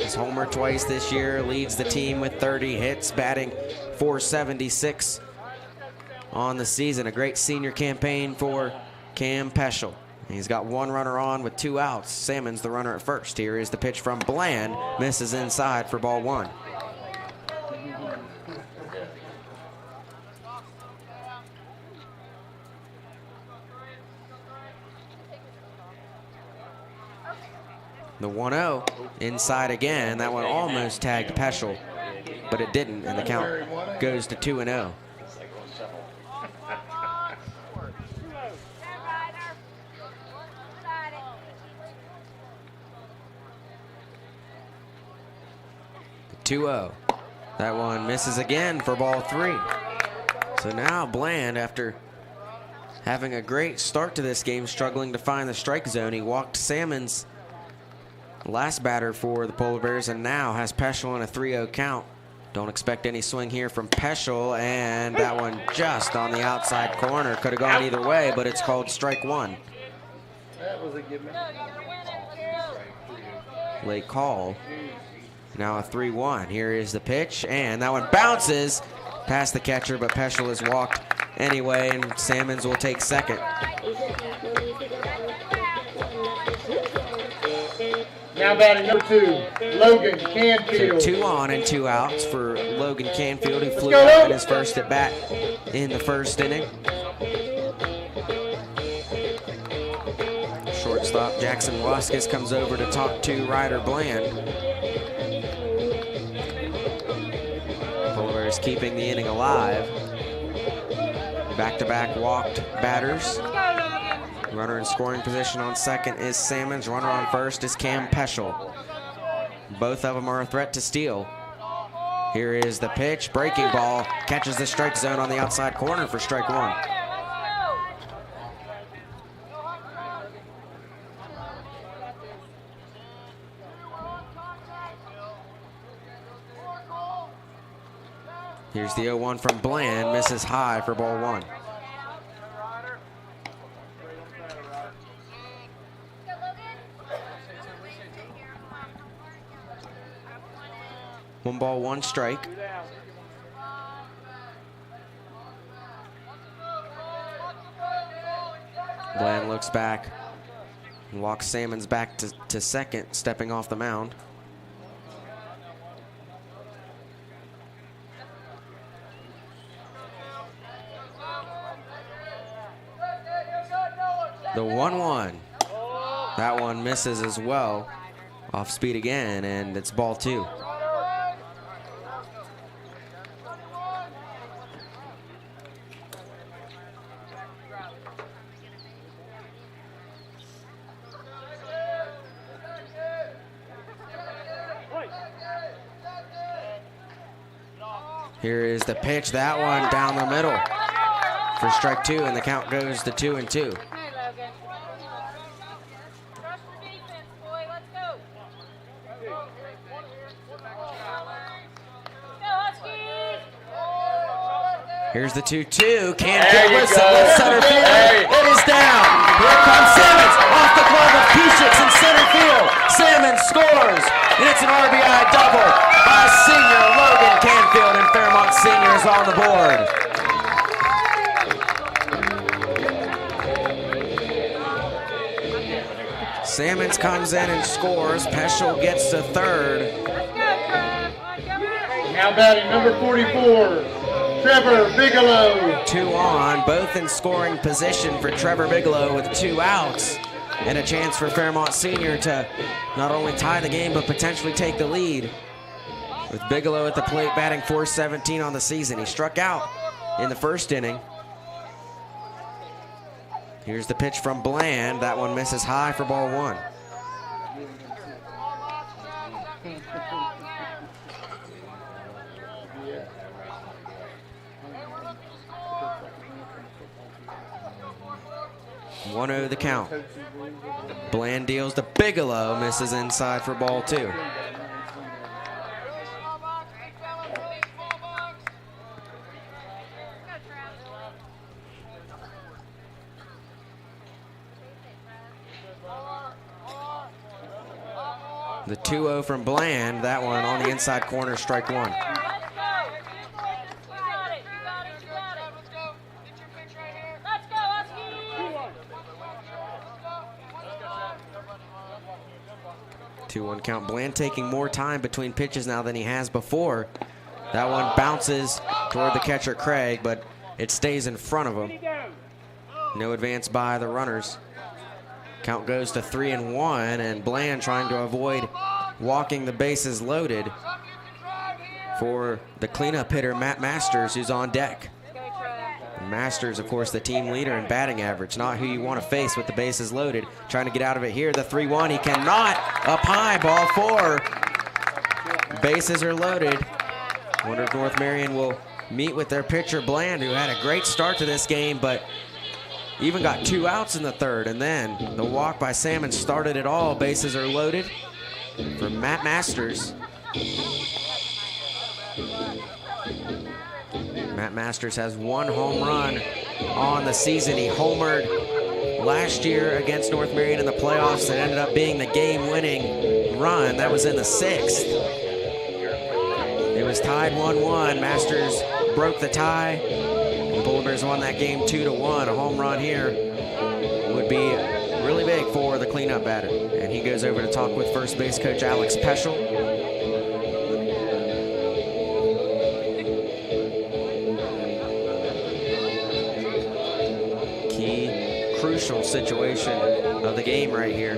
He's homered twice this year, leads the team with 30 hits, batting .476 on the season. A great senior campaign for Cam Peschel. He's got 1 runner on with 2 outs. Salmons the runner at first. Here is the pitch from Bland. Misses inside for ball 1. The 1-0 inside again. That one almost tagged Peschel, but it didn't, and the count goes to 2-0. The 2-0. That one misses again for ball 3. So now Bland, after having a great start to this game, struggling to find the strike zone, he walked Salmons, last batter for the Polar Bears, and now has Peschel in a 3-0 count. Don't expect any swing here from Peschel, and that one just on the outside corner. Could have gone either way, but it's called strike 1. That was a gimme. Late call. Now a 3-1. Here is the pitch, and that one bounces past the catcher, but Peschel is walked anyway, and Salmons will take second. Now batting number 2, Logan Canfield. So 2 on and 2 outs for Logan Canfield, who flew out in his first at bat in the first inning. Shortstop Jackson Huskies comes over to talk to Ryder Bland. Polar Bears keeping the inning alive. Back-to-back walked batters. Runner in scoring position on second is Salmons. Runner on first is Cam Peschel. Both of them are a threat to steal. Here is the pitch. Breaking ball. Catches the strike zone on the outside corner for strike 1. Here's the 0-1 from Bland. Misses high for ball 1. One ball, 1 strike. Bland looks back and walks Salmons back to second, stepping off the mound. The 1-1. That one misses as well. Off speed again, and it's ball 2. Here is the pitch. That one down the middle for strike 2, and the count goes to 2-2. Here's the 2-2. Canfield with center field. It is down. Here comes Salmons off the glove of Kushix in center field. Salmons scores, and it's an RBI double by senior Logan Canfield, and Fairmont Senior is on the board. Lyons comes in and scores. Peschel gets to third. Now batting number 44, Trevor Bigelow. 2 on, both in scoring position for Trevor Bigelow with 2 outs. And a chance for Fairmont Senior to not only tie the game, but potentially take the lead. With Bigelow at the plate batting .417 on the season. He struck out in the first inning. Here's the pitch from Bland. That one misses high for ball 1. .1-0 the count. Bland deals to Bigelow, misses inside for ball 2. The 2-0 from Bland, that one on the inside corner, strike 1. Two-one count. Bland taking more time between pitches now than he has before. That one bounces toward the catcher Craig, but it stays in front of him. No advance by the runners. Count goes to 3-1, and Bland trying to avoid walking the bases loaded for the cleanup hitter Matt Masters, who's on deck. Masters, of course, the team leader in batting average, not who you want to face with the bases loaded. Trying to get out of it here. The 3-1, he cannot. Up high, ball 4. Bases are loaded. Wonder if North Marion will meet with their pitcher Bland, who had a great start to this game, but even got 2 outs in the third. And then the walk by Salmon started it all. Bases are loaded for Matt Masters. Matt Masters has 1 home run on the season. He homered last year against North Marion in the playoffs. It ended up being the game-winning run. That was in the 6th. It was tied 1-1. Masters broke the tie. The Polar Bears won that game 2-1. A home run here would be really big for the cleanup batter. And he goes over to talk with first base coach Alex Peschel. Crucial situation of the game right here.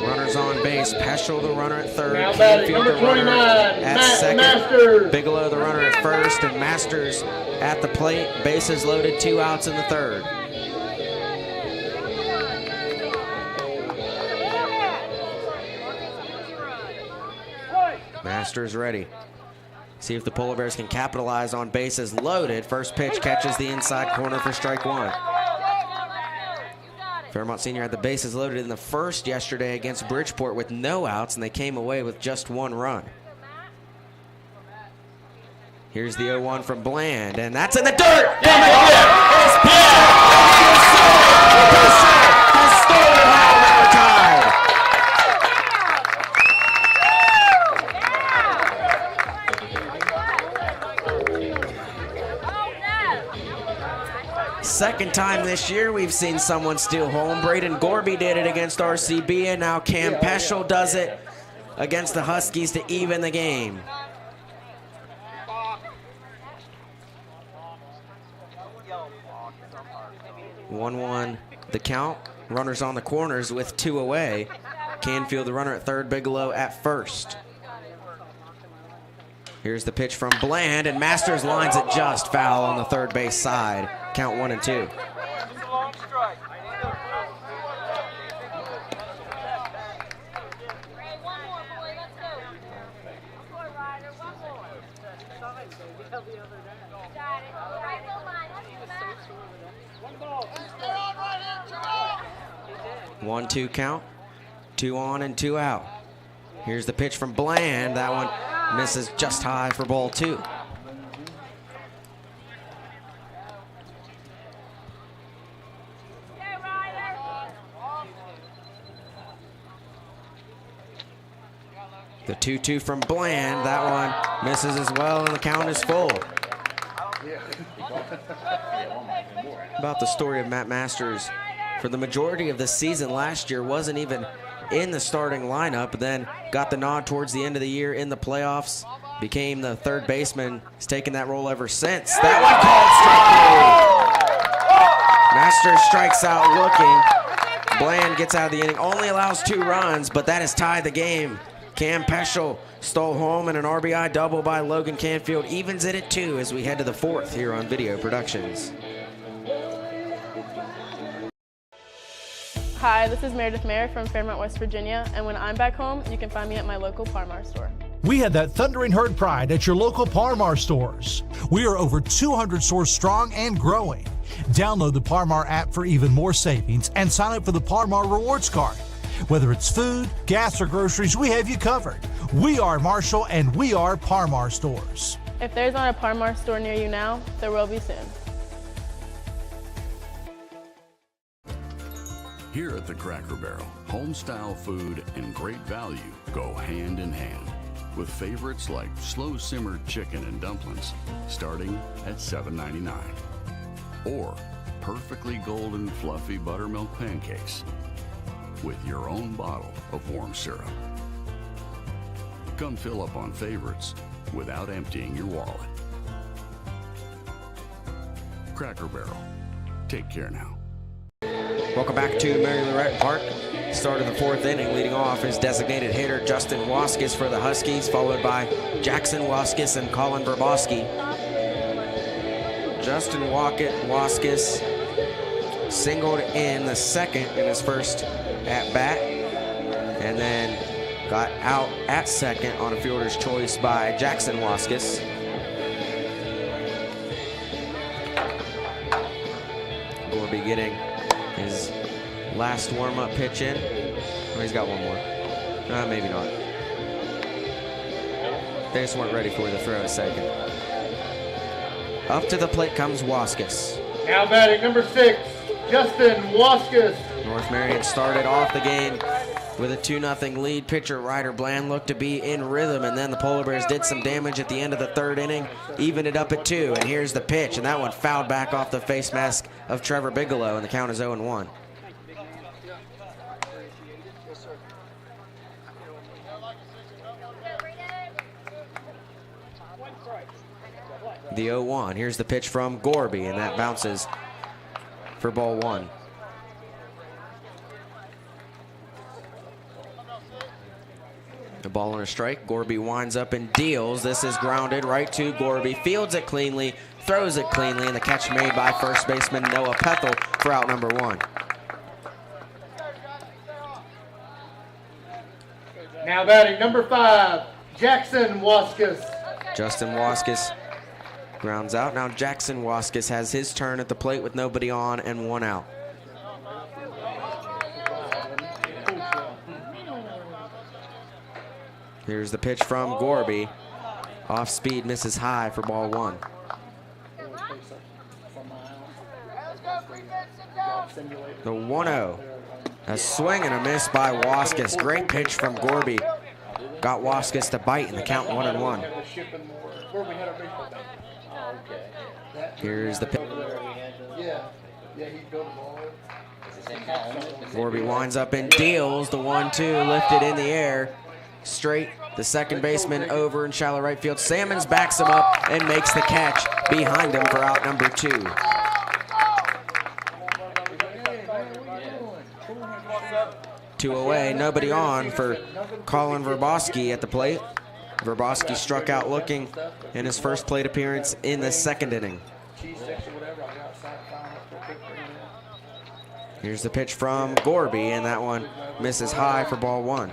Runners on base. Peschel, the runner at third. Now batting number 29, at second. Masters. Bigelow, the runner at first, and Masters at the plate. Bases loaded, 2 outs in the third. Masters ready. See if the Polar Bears can capitalize on bases loaded. First pitch catches the inside corner for strike 1. Fairmont Senior had the bases loaded in the first yesterday against Bridgeport with no outs, and they came away with just 1 run. Here's the 0-1 from Bland, and that's in the dirt! Coming here is Peschel has stolen home and we're tied. Second time this year we've seen someone steal home. Braden Gorby did it against RCB, and now Cam Peschel does it against the Huskies to even the game. One the count. Runners on the corners with 2 away. Canfield, the runner at third, Bigelow at first. Here's the pitch from Bland, and Masters lines it just foul on the third base side. Count 1-2. One-two count. 2 on and 2 out. Here's the pitch from Bland. That one misses just high for ball 2. The 2-2 from Bland. That one misses as well, and the count is full. About the story of Matt Masters. For the majority of the season last year, wasn't even in the starting lineup, but then got the nod towards the end of the year in the playoffs. Became the third baseman. He's taken that role ever since. That one called strike three. Masters strikes out looking. Bland gets out of the inning. Only allows 2 runs, but that has tied the game. Cam Peschel stole home and an RBI double by Logan Canfield. Evens it at 2 as we head to the 4th here on Video Productions. Hi, this is Meredith Mayer from Fairmont, West Virginia, and when I'm back home, you can find me at my local Parmar store. We had that thundering herd pride at your local Parmar stores. We are over 200 stores strong and growing. Download the Parmar app for even more savings and sign up for the Parmar Rewards Card. Whether it's food, gas, or groceries, we have you covered. We are Marshall and we are Parmar stores. If there's not a Parmar store near you now, there will be soon. Here at the Cracker Barrel, home-style food and great value go hand in hand, with favorites like slow-simmered chicken and dumplings starting at $7.99, or perfectly golden fluffy buttermilk pancakes with your own bottle of warm syrup. Come fill up on favorites without emptying your wallet. Cracker Barrel. Take care now. Welcome back to Mary Lou Retton Park. Start of the 4th inning. Leading off is designated hitter Justin Wvssac for the Huskies, followed by Jackson Wvssac and Colin Verboski. Justin Wvssac singled in the 2nd in his first at-bat, and then got out at 2nd on a fielder's choice by Jackson Wvssac. Gorby getting his last warm-up pitch in. Oh, he's got one more. Maybe not. They just weren't ready for the throw at 2nd. Up to the plate comes Wvssac. Now batting number 6, Justin Wvssac. North Marion started off the game with a 2-0 lead. Pitcher Ryder Bland looked to be in rhythm, and then the Polar Bears did some damage at the end of the 3rd inning, evened it up at 2, and here's the pitch, and that one fouled back off the face mask of Trevor Bigelow, and the count is 0-1. The 0-1. Here's the pitch from Gorby, and that bounces for ball 1. The ball on a strike. Gorby winds up and deals. This is grounded right to Gorby. Fields it cleanly, throws it cleanly, and the catch made by first baseman Noah Pethel for out number 1. Now batting number 5, Jackson Wvssac. Justin Wvssac grounds out. Now Jackson Wvssac has his turn at the plate with nobody on and 1 out. Here's the pitch from Gorby. Off speed, misses high for ball 1. The 1-0. A swing and a miss by Wvssac. Great pitch from Gorby. Got Wvssac to bite in the count 1-1. Here's the pitch. Gorby winds up and deals the 1-2, lifted in the air. Straight, the second baseman over in shallow right field. Sammons backs him up and makes the catch behind him for out number 2. Two away, nobody on for Colin Verboski at the plate. Verboski struck out looking in his first plate appearance in the 2nd inning. Here's the pitch from Gorby, and that one misses high for ball 1.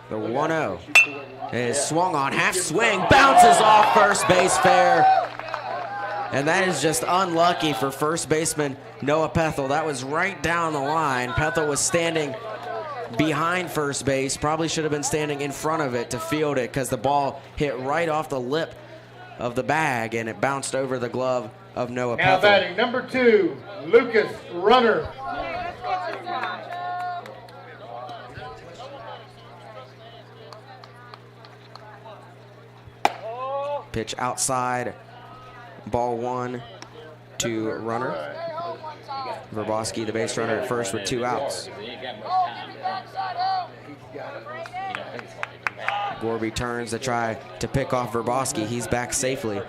The 1-0 is swung on, half swing, bounces off first base fair. And that is just unlucky for first baseman Noah Pethel. That was right down the line. Pethel was standing behind first base, probably should have been standing in front of it to field it because the ball hit right off the lip of the bag and it bounced over the glove of Noah Pethel. Now batting number 2, Lucas Runner. Pitch outside, ball 1 to runner. Wvssac, the base runner at first with 2 outs. Gorby turns to try to pick off Wvssac. He's back safely.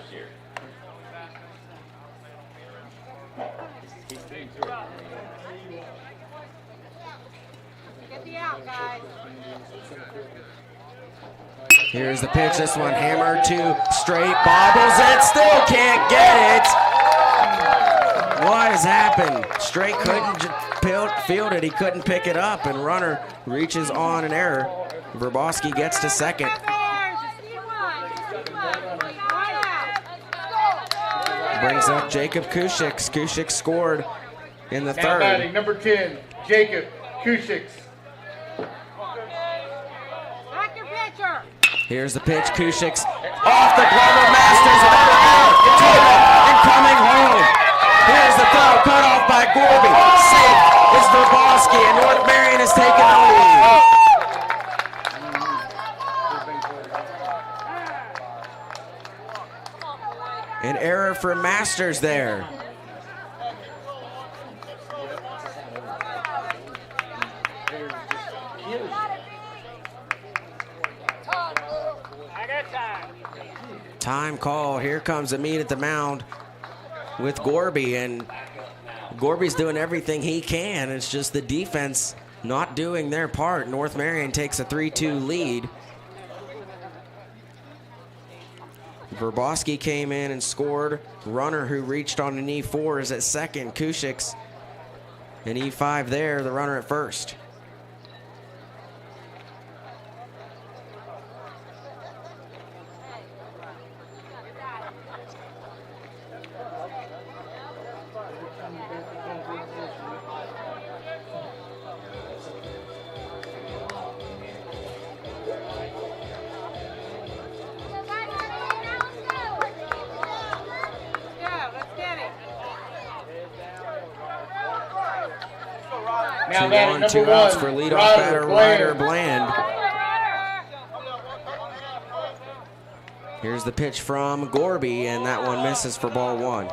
Here's the pitch. This one hammered to straight, bobbles it, still can't get it. What has happened? Straight couldn't field it. He couldn't pick it up, and runner reaches on an error. Wvssac gets to second. Brings up Jacob Kushix. Kushix scored in the third. Batting number 10, Jacob Kushix. Here's the pitch. Kushix off the glove of Masters. And coming home. Here's the throw, cut off by Gorby. Safe is Wvssac, and North Marion has taken the lead. An error for Masters there. Time call. Here comes the meet at the mound with Gorby, and Gorby's doing everything he can. It's just the defense not doing their part. North Marion takes a 3-2 lead. Wvssac came in and scored. Runner who reached on an E4 is at second. Kushix, an E5 there, the runner at first. Now 2 on, 2 outs for leadoff batter Ryder Bland. Here's the pitch from Gorby, and that one misses for ball 1.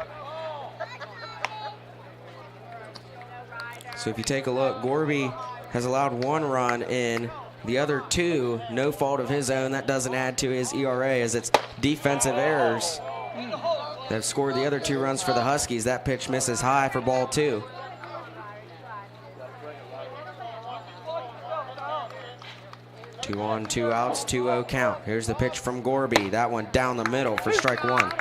So if you take a look, Gorby has allowed 1 run in. The other 2, no fault of his own. That doesn't add to his ERA, as it's defensive errors that have scored the other 2 runs for the Huskies. That pitch misses high for ball 2. 2 on, 2 outs, 2-0 count. Here's the pitch from Gorby. That one down the middle for strike 1.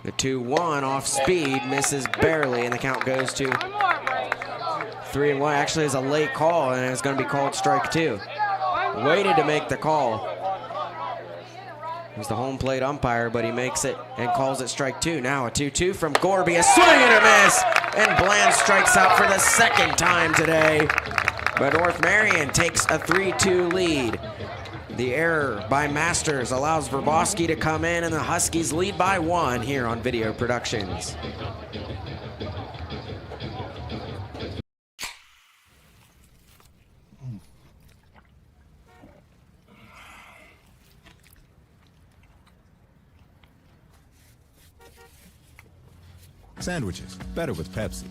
The 2-1 off speed misses barely, and the count goes to 3-1. Actually, it's a late call, and it's going to be called strike 2. Waited to make the call. He's the home plate umpire, but he makes it and calls it strike 2. Now a 2-2 from Gorby, a swing and a miss, and Bland strikes out for the second time today. But North Marion takes a 3-2 lead. The error by Masters allows Wvssac to come in, and the Huskies lead by 1 here on Video Productions. Sandwiches, better with Pepsi.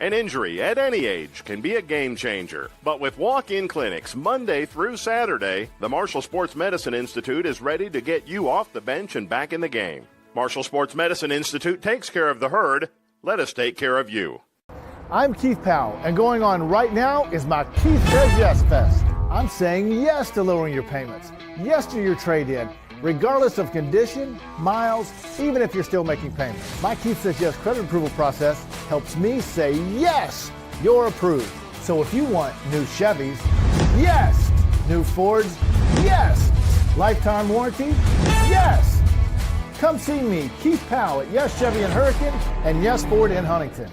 An injury at any age can be a game changer. But with walk-in clinics Monday through Saturday, the Marshall Sports Medicine Institute is ready to get you off the bench and back in the game. Marshall Sports Medicine Institute takes care of the herd. Let us take care of you. I'm Keith Powell, and going on right now is my Keith Says Yes Fest. I'm saying yes to lowering your payments, yes to your trade-in, regardless of condition, miles, even if you're still making payments. My Keith Says Yes credit approval process helps me say yes, you're approved. So if you want new Chevys, yes. New Fords, yes. Lifetime warranty, yes. Come see me, Keith Powell at Yes Chevy in Hurricane and Yes Ford in Huntington.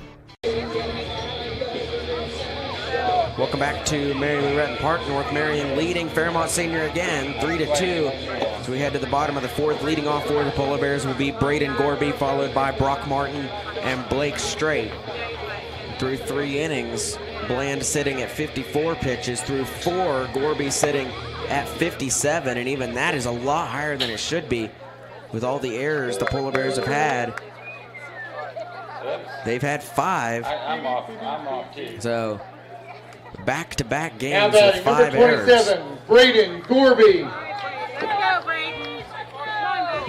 Welcome back to Marion Lou Park. North Marion leading Fairmont Senior again, 3-2. As we head to the bottom of the fourth, leading off for the Polar Bears will be Braden Gorby, followed by Brock Martin and Blake Straight. Through 3 innings, Bland sitting at 54 pitches. Through 4, Gorby sitting at 57, and even that is a lot higher than it should be with all the errors the Polar Bears have had. They've had 5. I'm off too. So back-to-back games Now with batting, 5 number errors. 27, Braden Gorby.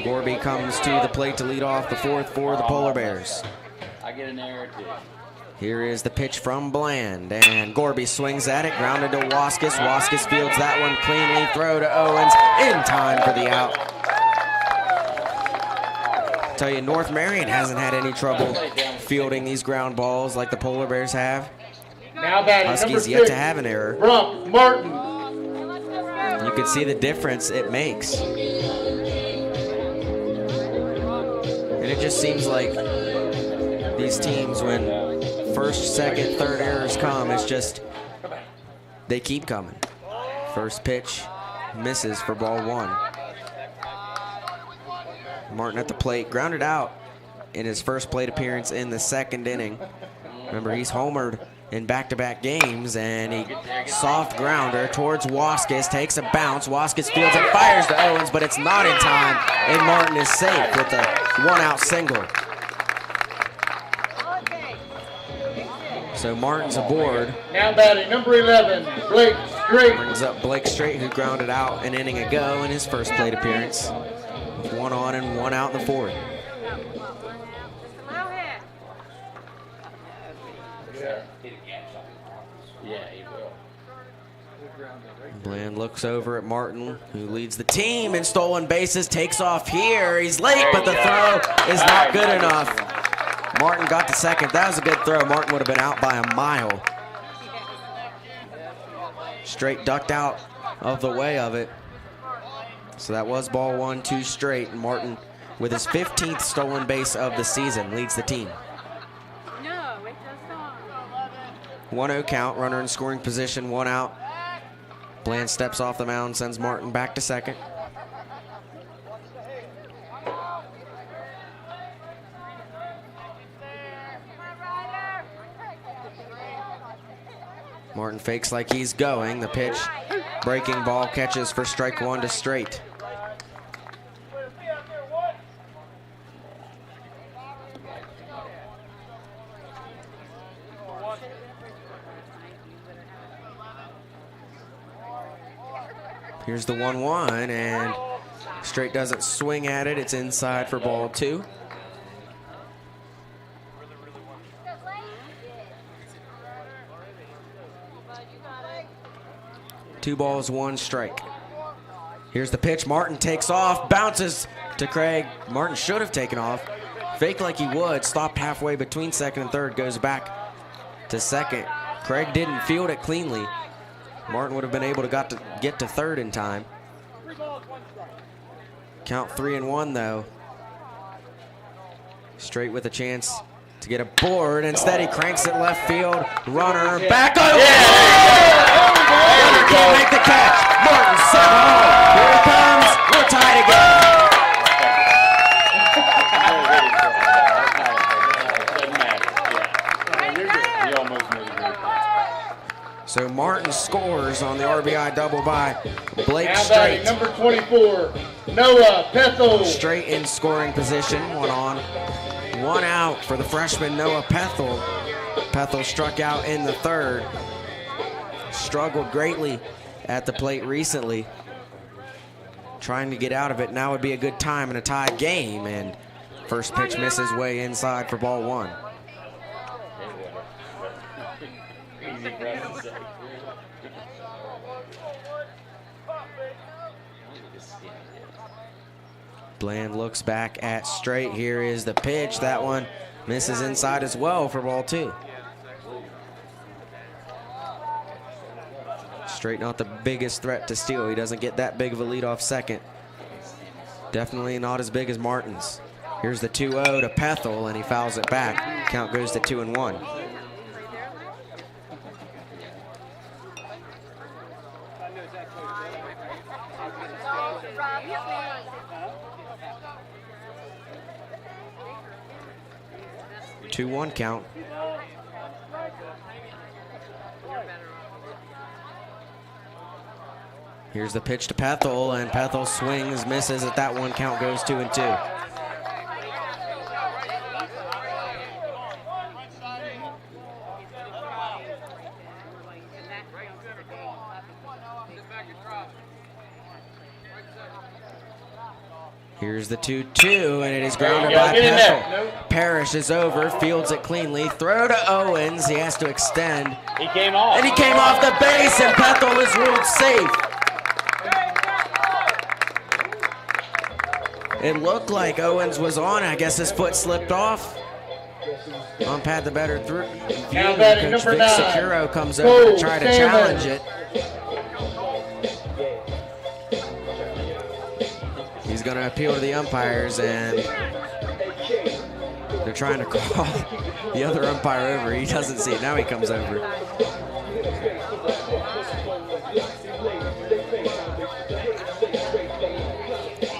Gorby comes to the plate to lead off the fourth for the Polar Bears. I get an error too. Here is the pitch from Bland, and Gorby swings at it, grounded to Hwssac. Hwssac fields that one cleanly, throw to Owens, in time for the out. Tell you, North Marion hasn't had any trouble fielding these ground balls like the Polar Bears have. Now batting, Huskies number yet 6, to have an error. Brock Martin. You can see the difference it makes. And it just seems like these teams, when first, second, third errors come, it's just they keep coming. First pitch misses for ball 1. Martin at the plate, grounded out in his first plate appearance in the 2nd inning. Remember, he's homered in back-to-back games, and he soft grounder towards Hwssac, takes a bounce. Hwssac fields and fires to Owens, but it's not in time, and Martin is safe with a 1-out single. So Martin's aboard. Now batting, number 11, Blake Straight. Brings up Blake Straight, who grounded out an inning ago in his first plate appearance. 1 on and 1 out in the 4th. Yeah, he will. Bland looks over at Martin, who leads the team in stolen bases, takes off here. He's late, but the throw is not good enough. Martin got to second. That was a good throw. Martin would have been out by a mile. Straight ducked out of the way of it. So that was ball 1, 2 straight. And Martin, with his 15th stolen base of the season, leads the team. 1-0 count, runner in scoring position, 1 out. Bland steps off the mound, sends Martin back to second. Martin fakes like he's going. The pitch, breaking ball, catches for strike 1 to Straight. Here's the 1-1, and Straight doesn't swing at it. It's inside for ball 2. Two balls, 1 strike. Here's the pitch. Martin takes off, bounces to Craig. Martin should have taken off. Faked like he would, stopped halfway between second and third, goes back to second. Craig didn't field it cleanly. Martin would have been able to get to third in time. Count 3-1 though. Straight with a chance to get a board. Instead, he cranks it left field. Runner back. Oh! Runner can't make the catch. Martin sent home. Here he comes. We're tied again. So Martin scores on the RBI double by Blake Straight. Number 24, Noah Pethel. Straight in scoring position, 1 on, 1 out for the freshman Noah Pethel. Pethel struck out in the 3rd. Struggled greatly at the plate recently. Trying to get out of it. Now would be a good time in a tie game, and first pitch misses way inside for ball 1. Bland looks back at Straight. Here is the pitch. That one misses inside as well for ball 2. Straight not the biggest threat to steal. He doesn't get that big of a leadoff second. Definitely not as big as Martin's. Here's the 2-0 to Pethel, and he fouls it back. Count goes to 2-1. 2-1 count. Here's the pitch to Pethel, and Pethel swings, misses at that 1 count, goes 2-2. Here's the 2-2, and it is grounded by Pethel. Parrish is over, fields it cleanly. Throw to Owens. He has to extend. He came off. And he came off the base, and Pethel is ruled safe. It looked like Owens was on. I guess his foot slipped off. Ump had the better through. Now batting Coach number Vic 9. Securo comes over to try to challenge it. He's going to appeal to the umpires, and they're trying to call the other umpire over. He doesn't see it. Now he comes over.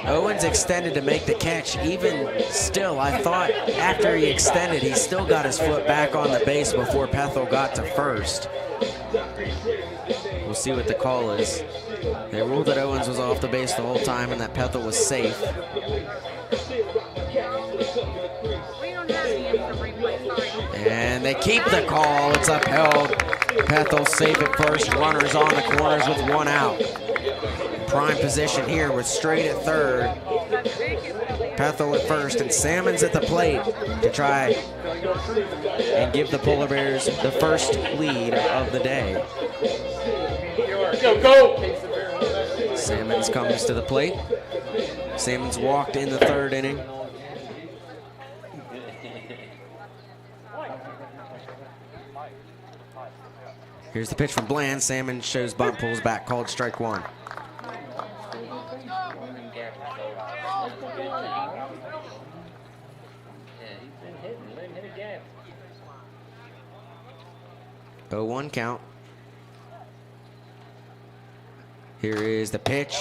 Owens extended to make the catch. Even still, I thought after he extended, he still got his foot back on the base before Pethel got to first. We'll see what the call is. They ruled that Owens was off the base the whole time and that Pethel was safe. And they keep the call. It's upheld. Pethel safe at first. Runners on the corners with 1 out. Prime position here with Straight at third. Pethel at first, and Salmon's at the plate to try and give the Polar Bears the first lead of the day. Go, go! Salmons comes to the plate. Salmons walked in the 3rd inning. Here's the pitch from Bland. Salmon shows bunt, pulls back, called strike 1. Oh, 1 count. Here is the pitch.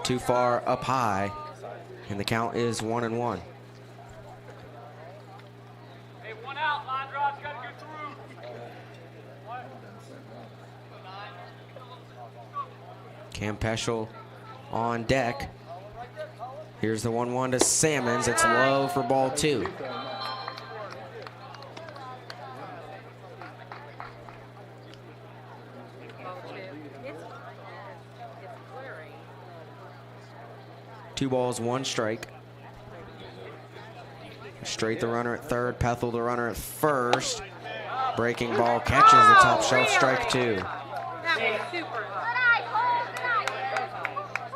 Too far up high, and the count is 1-1. Hey, 1 out. Line drive's got to go through. Cam Peschel on deck. Here's the 1-1 to Salmons. It's low for ball 2. Two balls, 1 strike. Straight the runner at 3rd. Pethel the runner at 1st. Breaking ball catches the top shelf, strike 2.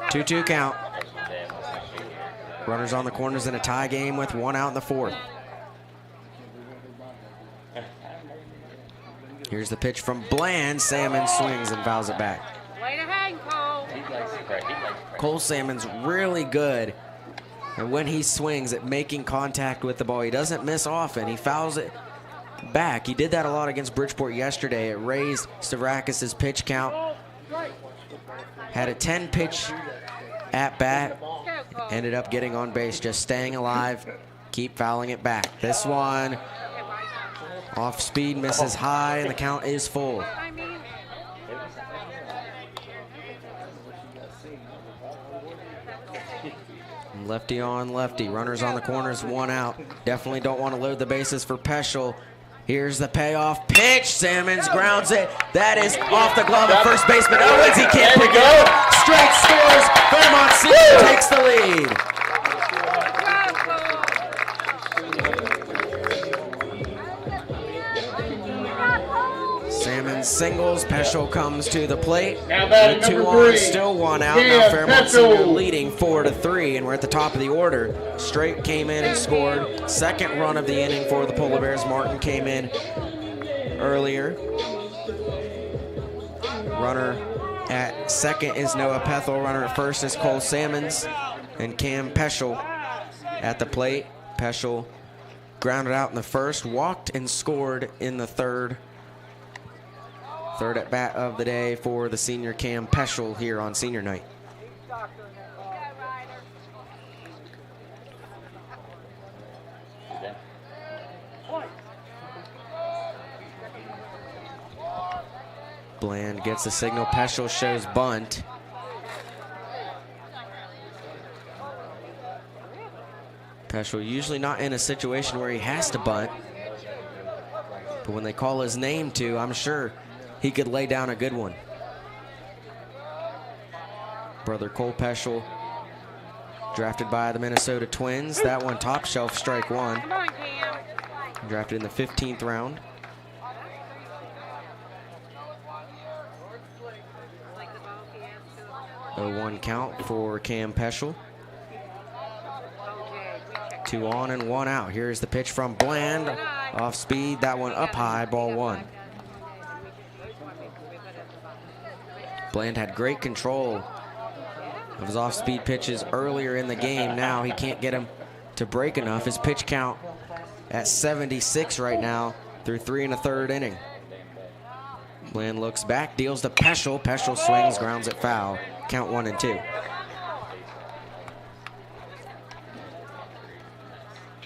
2-2 count. Runners on the corners in a tie game with 1 out in the 4th. Here's the pitch from Bland. Salmon swings and fouls it back. Way to hang, Cole. Cole Salmon's really good, and when he swings at making contact with the ball, he doesn't miss often. He fouls it back. He did that a lot against Bridgeport yesterday. It raised Stavrakis' pitch count. Had a 10-pitch at bat. Ended up getting on base, just staying alive. Keep fouling it back. This one off speed, misses high, and the count is full. Lefty on lefty. Runners on the corners, 1 out. Definitely don't want to load the bases for Peschel. Here's the payoff pitch. Salmons grounds it. That is off the glove of first baseman Owens. He can't pick it up. Straight scores. Fairmont Senior takes the lead. Salmon singles. Peschel comes to the plate. Now batting With 2 number 3. on, still 1 out. Cam Now Fairmont Senior Peschel. leading 4-3, and we're at the top of the order. Straight came in and scored. Second run of the inning for the Polar Bears. Martin came in earlier. Runner at 2nd is Noah Pethel. Runner at 1st is Cole Salmons. And Cam Peschel at the plate. Peschel grounded out in the 1st, walked and scored in the 3rd. 3rd at bat of the day for the senior Cam Peschel here on senior night. Bland gets the signal. Peschel shows bunt. Peschel usually not in a situation where he has to bunt. But when they call his name to, I'm sure he could lay down a good one. Brother Cole Peschel, drafted by the Minnesota Twins. That one top shelf, strike one. Drafted in the 15th round. 0-1 count for Cam Peschel. 2 on and 1 out. Here's the pitch from Bland. Off speed, that one up high, ball 1. Bland had great control of his off-speed pitches earlier in the game. Now he can't get him to break enough. His pitch count at 76 right now through 3 1/3 inning. Bland looks back, deals to Peschel. Peschel swings, grounds it foul. Count 1 and 2.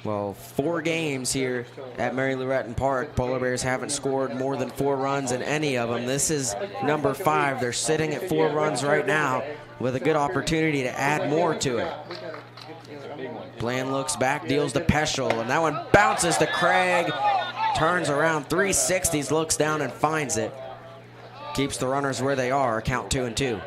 Well, 4 games here at Mary Lou Retton Park. Polar Bears haven't scored more than 4 runs in any of them. This is number 5. They're sitting at 4 runs right now with a good opportunity to add more to it. Bland looks back, deals to Peschel, and that one bounces to Craig. Turns around 360s, looks down and finds it. Keeps the runners where they are. Count 2 and 2.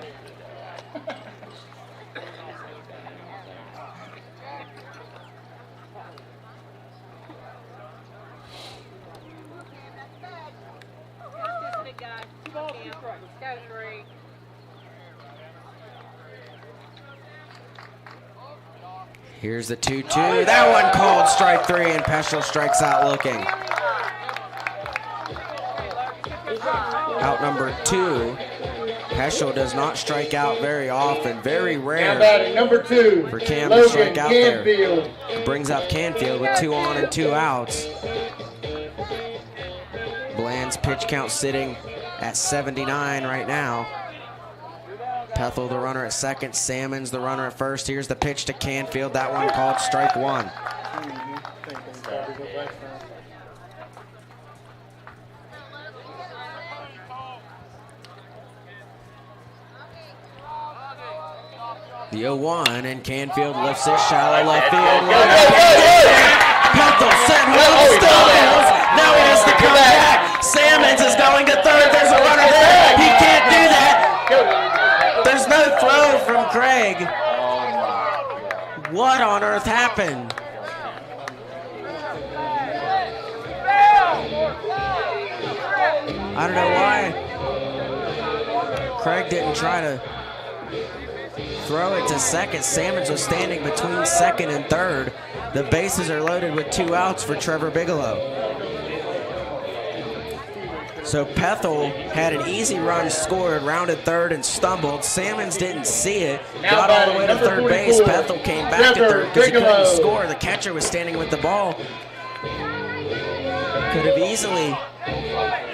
Here's the 2-2. That one called strike 3, and Peschel strikes out looking. Out number 2. Peschel does not strike out very often. Very rare number 2 for Cam to strike out there. Brings up Canfield with 2 on and 2 outs. Bland's pitch count sitting at 79 right now. Pethel, the runner at second. Salmons, the runner at first. Here's the pitch to Canfield. That one called strike 1. The 0-1, and Canfield lifts it shallow left field. Pethel sent home, still goes. Now he has to come back. Salmons is going to third. There's a runner there. He can't do that. There's no throw from Craig. What on earth happened? I don't know why Craig didn't try to throw it to second. Salmons was standing between second and third. The bases are loaded with 2 outs for Trevor Bigelow. So Pethel had an easy run scored, rounded third and stumbled. Salmons didn't see it, got all the way to third base. Pethel came back to third because he couldn't score. The catcher was standing with the ball. Could have easily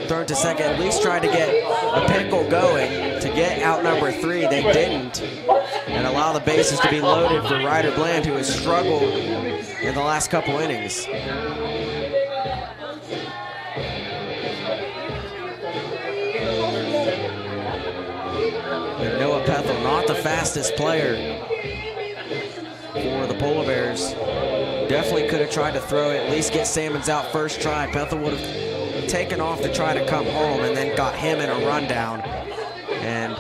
thrown to second, at least tried to get a pickle going to get out number 3. They didn't, and allow the bases to be loaded for Ryder Bland, who has struggled in the last couple innings. And Noah Pethel, not the fastest player for the Polar Bears. Definitely could have tried to throw it, at least get Salmons out first try. Pethel would have taken off to try to come home and then got him in a rundown. And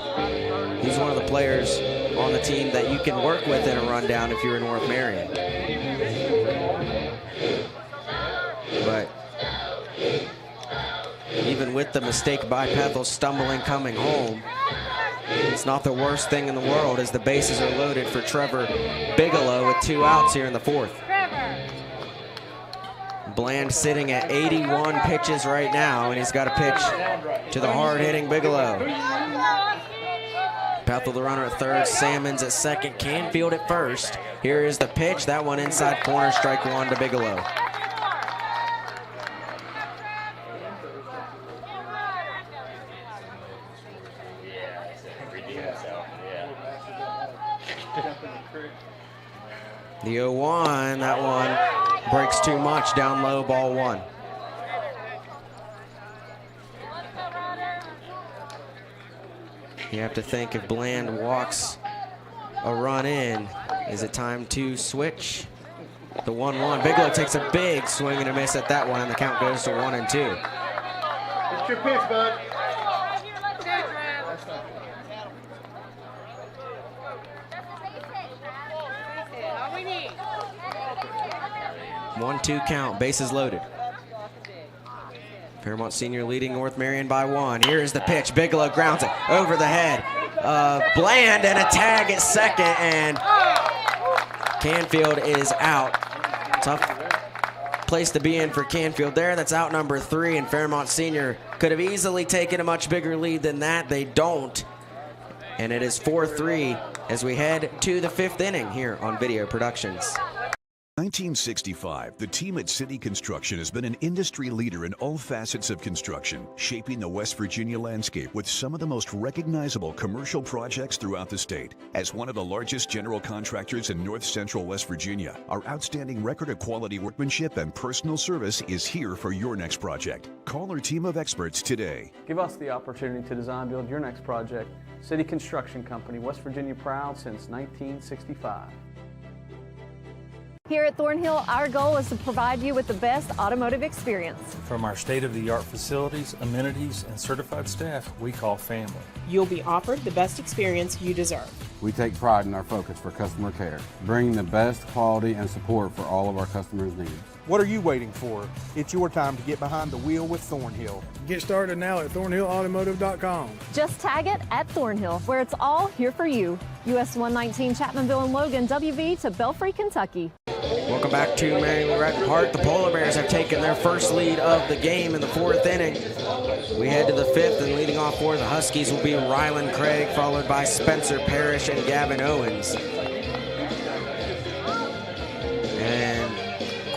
he's one of the players on the team that you can work with in a rundown if you're in North Marion. But even with the mistake by Pethel, stumbling coming home, it's not the worst thing in the world as the bases are loaded for Trevor Bigelow with 2 outs here in the 4th. Bland sitting at 81 pitches right now, and he's got a pitch to the hard-hitting Bigelow. Pethel, the runner at third. Salmons at second. Canfield at first. Here is the pitch. That one inside corner, strike 1 to Bigelow. The 0-1, that one breaks too much, down low, ball 1. You have to think if Bland walks a run in, is it time to switch? The 1-1. Bigelow takes a big swing and a miss at that one, and the count goes to 1-2. It's your pitch, bud. 1-2 count, bases loaded. Fairmont Senior leading North Marion by 1. Here is the pitch. Bigelow grounds it over the head of Bland, and a tag at second, and Canfield is out. Tough place to be in for Canfield there. That's out number 3, and Fairmont Senior could have easily taken a much bigger lead than that. They don't, and it is 4-3 as we head to the 5th inning here on Video Productions. 1965, the team at City Construction has been an industry leader in all facets of construction, shaping the West Virginia landscape with some of the most recognizable commercial projects throughout the state. As one of the largest general contractors in north central West Virginia, our outstanding record of quality workmanship and personal service is here for your next project. Call our team of experts today. Give us the opportunity to design build your next project. City Construction Company, West Virginia proud since 1965. Here at Thornhill, our goal is to provide you with the best automotive experience. From our state-of-the-art facilities, amenities, and certified staff we call family. You'll be offered the best experience you deserve. We take pride in our focus for customer care, bringing the best quality and support for all of our customers' needs. What are you waiting for? It's your time to get behind the wheel with Thornhill. Get started now at thornhillautomotive.com. Just tag it at Thornhill, where it's all here for you. US 119 Chapmanville and Logan, WV to Belfry, Kentucky. Welcome back to Marion Huskies Park. The Polar Bears have taken their first lead of the game in the 4th inning. We head to the 5th, and leading off for the Huskies will be Rylan Craig, followed by Spencer Parrish and Gavin Owens. And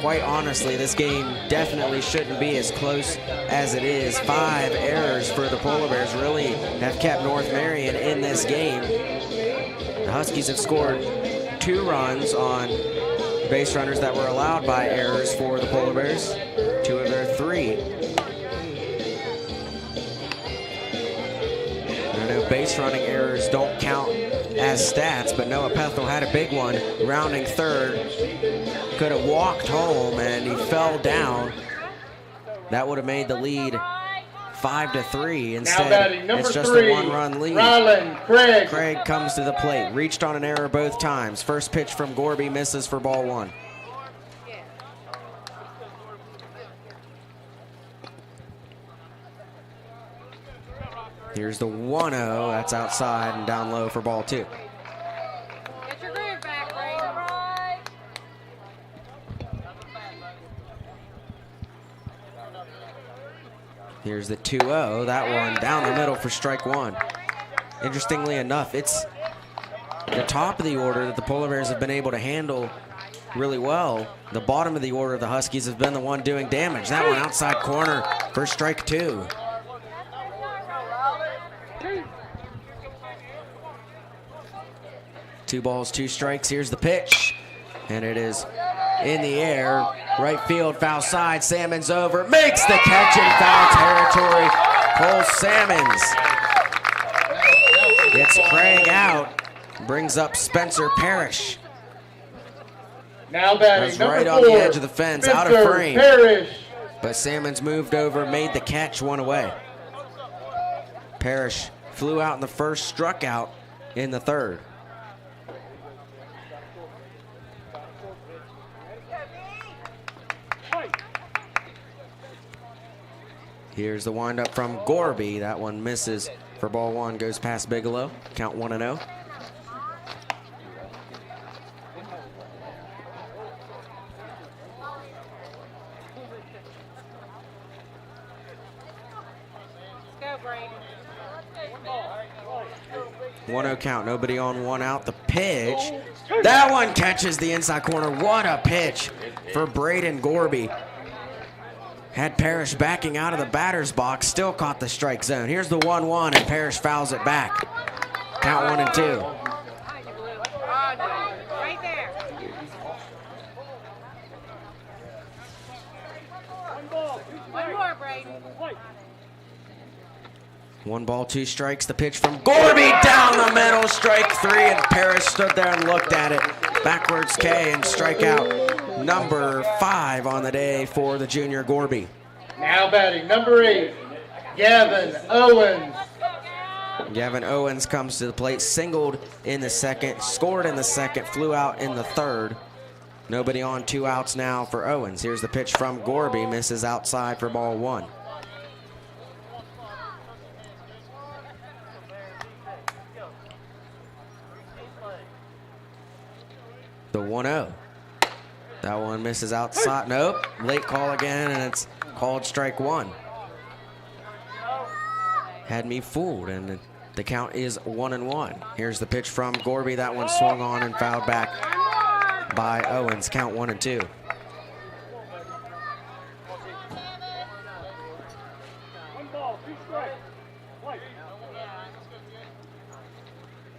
quite honestly, this game definitely shouldn't be as close as it is. 5 errors for the Polar Bears really have kept North Marion in this game. The Huskies have scored 2 runs on base runners that were allowed by errors for the Polar Bears, 2 of their 3. I know base running errors don't count as stats, but Noah Pethel had a big one, rounding 3rd. Could have walked home, and he fell down. That would have made the lead 5-3. Instead, it's just a 1-run lead. Rylan Craig. Craig comes to the plate, reached on an error both times. First pitch from Gorby misses for ball 1. Here's the 1-0. That's outside and down low for ball 2. Get your groove back, Ray. Here's the 2-0. That one down the middle for strike 1. Interestingly enough, it's the top of the order that the Polar Bears have been able to handle really well. The bottom of the order of the Huskies have been the one doing damage. That one outside corner for strike 2. Two balls, 2 strikes. Here's the pitch, and it is in the air. Right field, foul side. Salmons over, makes the catch in foul territory. Cole Salmons gets Craig out, brings up Spencer Parrish. Now batting, was number right 4, on the edge of the fence, Spencer out of frame. Parrish. But Salmons moved over, made the catch, 1 away. Parrish flew out in the 1st, struck out in the 3rd. Here's the windup from Gorby. That one misses for ball 1, goes past Bigelow. Count 1-0. Go, Brady. 1-0 count, nobody on, 1 out. The pitch, that one catches the inside corner. What a pitch for Braden Gorby. Had Parrish backing out of the batter's box, still caught the strike zone. Here's the 1-1, and Parrish fouls it back. Count 1-2. Right there. One more, Brayden. 1 ball, 2 strikes. The pitch from Gorby down the middle, strike 3, and Parrish stood there and looked at it. Backwards K and strikeout number 5 on the day for the junior Gorby. Now batting number 8, Gavin Owens. Gavin Owens comes to the plate, singled in the second, scored in the second, flew out in the third. Nobody on, 2 outs now for Owens. Here's the pitch from Gorby, misses outside for ball 1. The 1-0. That one misses outside. Nope. Late call again, and it's called strike 1. Had me fooled, and the count is 1-1. Here's the pitch from Gorby. That one swung on and fouled back by Owens. Count 1-2.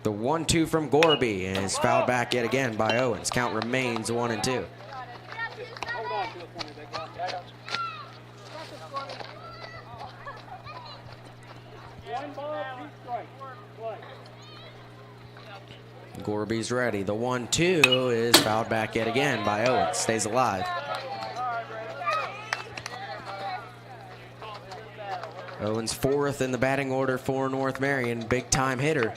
The 1-2 from Gorby is fouled back yet again by Owens. Count remains 1-2. Gorby's ready. The 1-2 is fouled back yet again by Owens. Stays alive. Owens 4th in the batting order for North Marion. Big time hitter.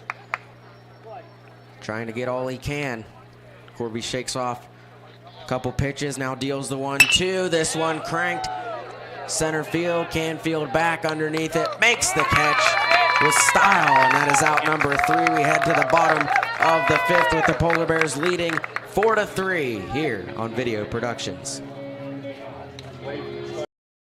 Trying to get all he can. Gorby shakes off a couple pitches, now deals the 1-2. This one cranked center field, Canfield back underneath it, makes the catch with style, and that is out number 3. We head to the bottom of the 5th with the Polar Bears leading 4-3 here on Video Productions.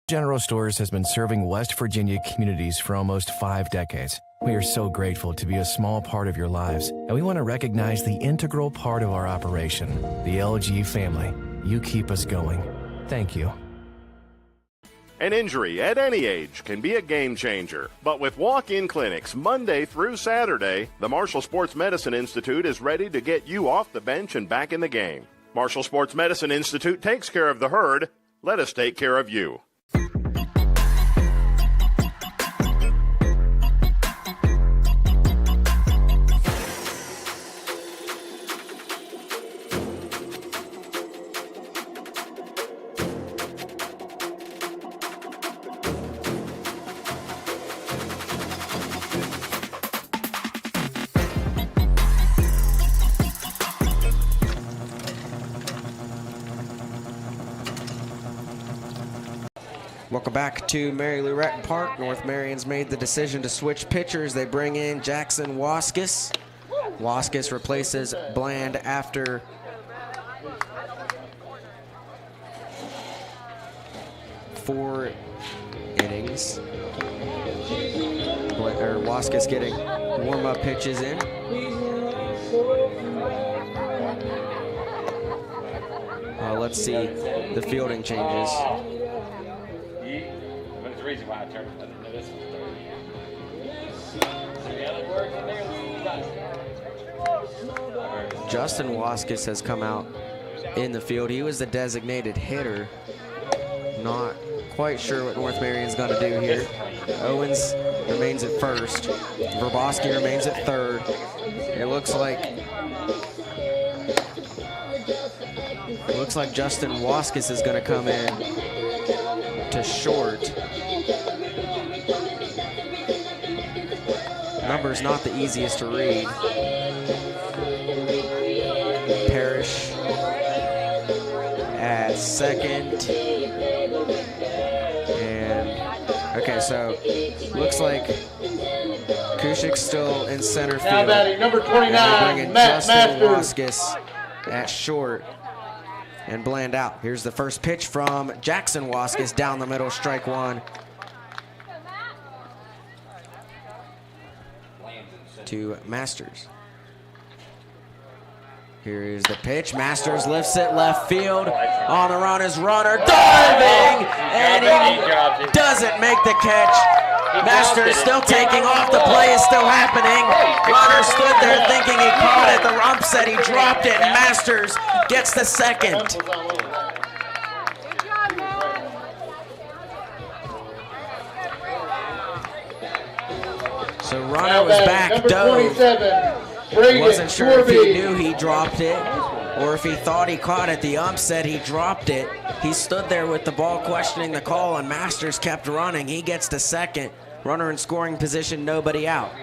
General Stores has been serving West Virginia communities for almost 5 decades. We are so grateful to be a small part of your lives, and we want to recognize the integral part of our operation, the LG family. You keep us going. Thank you. An injury at any age can be a game changer, but with walk-in clinics Monday through Saturday, the Marshall Sports Medicine Institute is ready to get you off the bench and back in the game. Marshall Sports Medicine Institute takes care of the herd. Let us take care of you. Welcome back to Mary Lou Retton Park. North Marion's made the decision to switch pitchers. They bring in Jackson Wvssac. Wvssac replaces Bland after four innings. Wvssac getting warm-up pitches in. Let's see the fielding changes. There's a reason why I turned it. This one's Justin Wvssac has come out in the field. He was the designated hitter. Not quite sure what North Marion's going to do here. Owens remains at first. Wvssac remains at third. It looks like Justin Wvssac is going to come in to short. Number's not the easiest to read. Parrish at second. And, okay, so looks like Kushik's still in center field. Now batting number 29, Matt Justin Masters. Wvssac at short. And Bland out. Here's the first pitch from Jackson Wvssac down the middle, strike 1. To Masters. Here is the pitch. Masters lifts it left field. On the run is runner diving, and he doesn't make the catch. Masters still taking off. The play is still happening. Runner stood there thinking he caught it. The ump said he dropped it. Masters gets the second. So runner was back, number dove. 27, Wasn't sure if he Gorby. knew he dropped it or if he thought he caught it. The ump said he dropped it. He stood there with the ball questioning the call, and Masters kept running. He gets to second. Runner in scoring position, nobody out.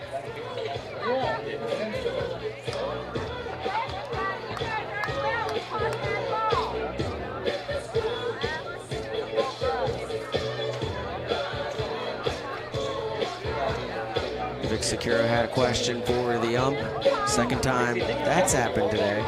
Wvssac had a question for the ump. Second time that's happened today.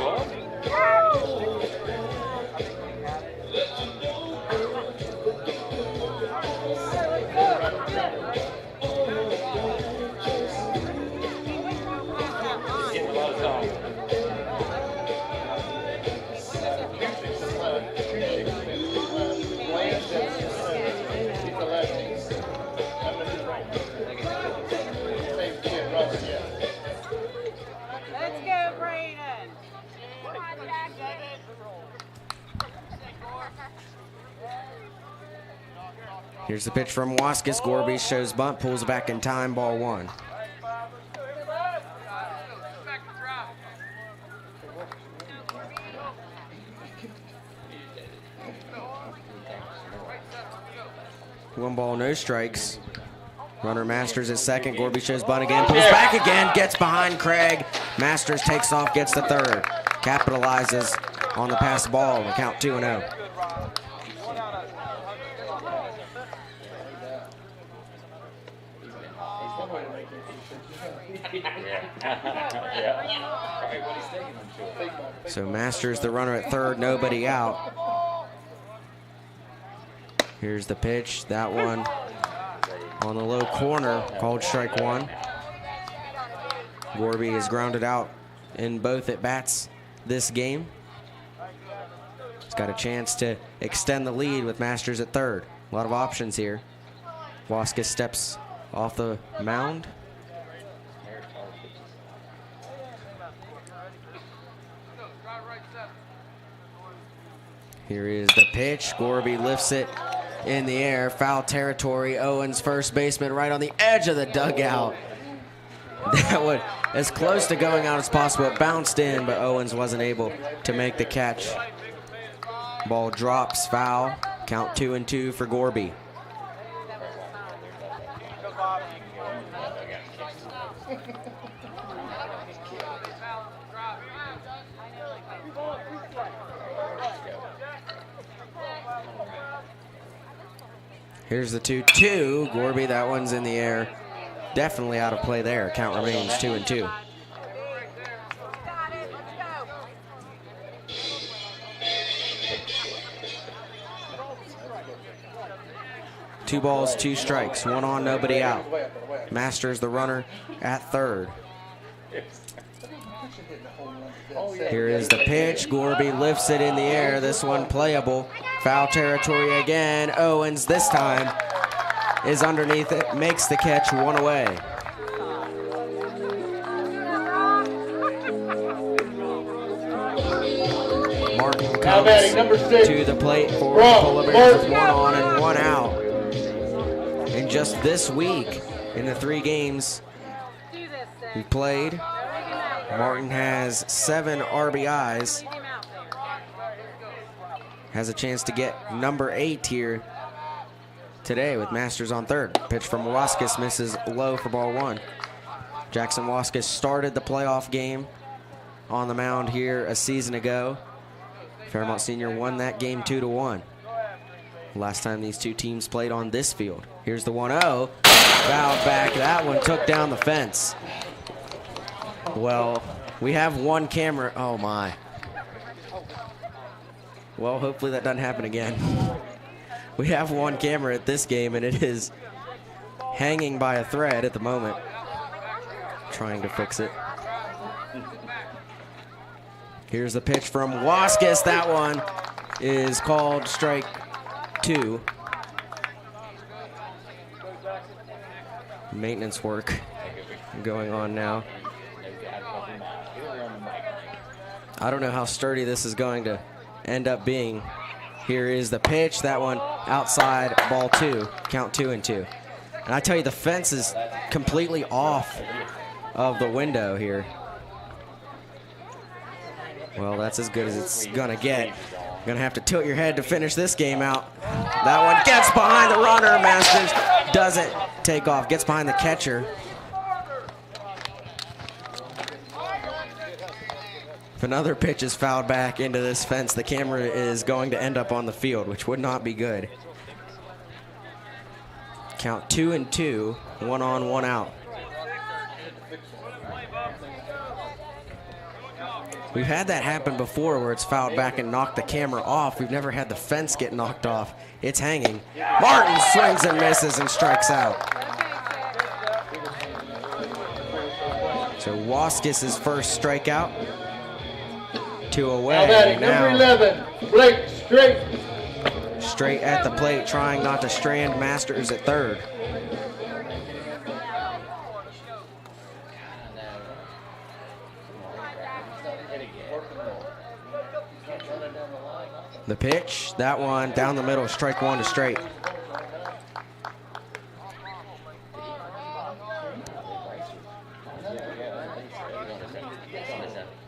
Let's go, Brayden. Here's the pitch from Huskies. Gorby shows bunt, pulls back in time, ball one. One ball, no strikes. Runner Masters at second. Gorby shows bunt again, pulls back again, gets behind Craig. Masters takes off, gets the third. Capitalizes on the pass ball. The count 2-0. So Masters the runner at third, nobody out. Here's the pitch, that one on the low corner, called strike one. Gorby is grounded out in both at bats this game. He's got a chance to extend the lead with Masters at third. A lot of options here. Huskies steps off the mound. Here is the pitch. Gorby lifts it in the air. Foul territory. Owens, first baseman, right on the edge of the dugout. That one as close to going out as possible. It bounced in, but Owens wasn't able to make the catch. Ball drops, foul. Count 2-2 for Gorby. Here's the 2-2. Gorby, that one's in the air. Definitely out of play there. Count remains 2-2. Two balls, two strikes. One on, nobody out. Masters the runner at third. Here is the pitch. Gorby lifts it in the air. This one playable. Foul territory again. Owens this time is underneath it. Makes the catch, one away. Martin comes to the plate for the Polar Bears with one on and one out. And just this week, in the 3 games we played, Martin has 7 RBIs. Has a chance to get number 8 here today with Masters on third. Pitch from Huskies misses low for ball one. Jackson Huskies started the playoff game on the mound here a season ago. Fairmont Senior won that game 2-1. Last time these two teams played on this field. Here's the 1-0. Fouled back. That one took down the fence. Well, we have one camera. Oh, my. Well, hopefully that doesn't happen again. We have one camera at this game, and it is hanging by a thread at the moment. Trying to fix it. Here's the pitch from Huskies. That one is called strike 2. Maintenance work going on now. I don't know how sturdy this is going to end up being. Here is the pitch. That one outside, ball 2. Count 2-2. And I tell you, the fence is completely off of the window here. Well, that's as good as it's gonna get. Gonna have to tilt your head to finish this game out. That one gets behind the runner. Masters doesn't take off, gets behind the catcher. If another pitch is fouled back into this fence, the camera is going to end up on the field, which would not be good. Count 2-2, 1 on, 1 out. We've had that happen before where it's fouled back and knocked the camera off. We've never had the fence get knocked off. It's hanging. Martin swings and misses and strikes out. So Huskies' first strikeout. 2 away. Now batting number 11, Blake Straight. Straight at the plate, trying not to strand Masters at third. The pitch, that one down the middle, strike 1 to Straight.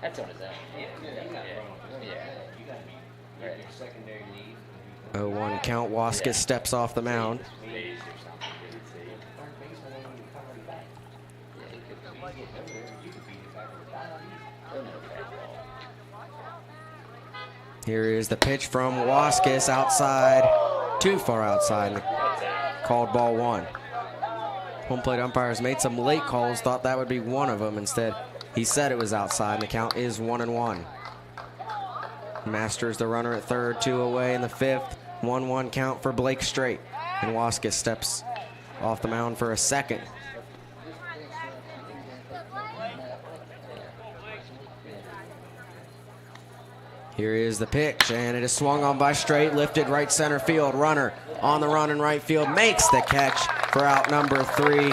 That's on his own. 0-1 count. Wvssac steps off the mound. Here is the pitch from Wvssac outside, too far outside, called ball 1. Home plate umpires made some late calls, thought that would be one of them. Instead, he said it was outside, and the count is 1-1. Masters the runner at third, 2 away in the 5th. 1-1 count for Blake Straight, and Wvssac steps off the mound for a second. Here is the pitch, and it is swung on by Straight, lifted right center field. Runner on the run in right field, makes the catch for out number 3.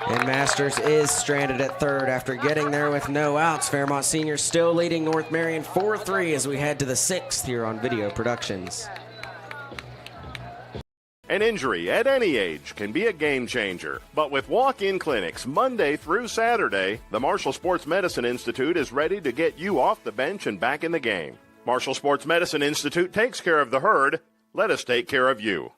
And Masters is stranded at third after getting there with no outs. Fairmont Senior still leading North Marion 4-3 as we head to the 6th here on Video Productions. An injury at any age can be a game changer. But with walk-in clinics Monday through Saturday, the Marshall Sports Medicine Institute is ready to get you off the bench and back in the game. Marshall Sports Medicine Institute takes care of the herd. Let us take care of you.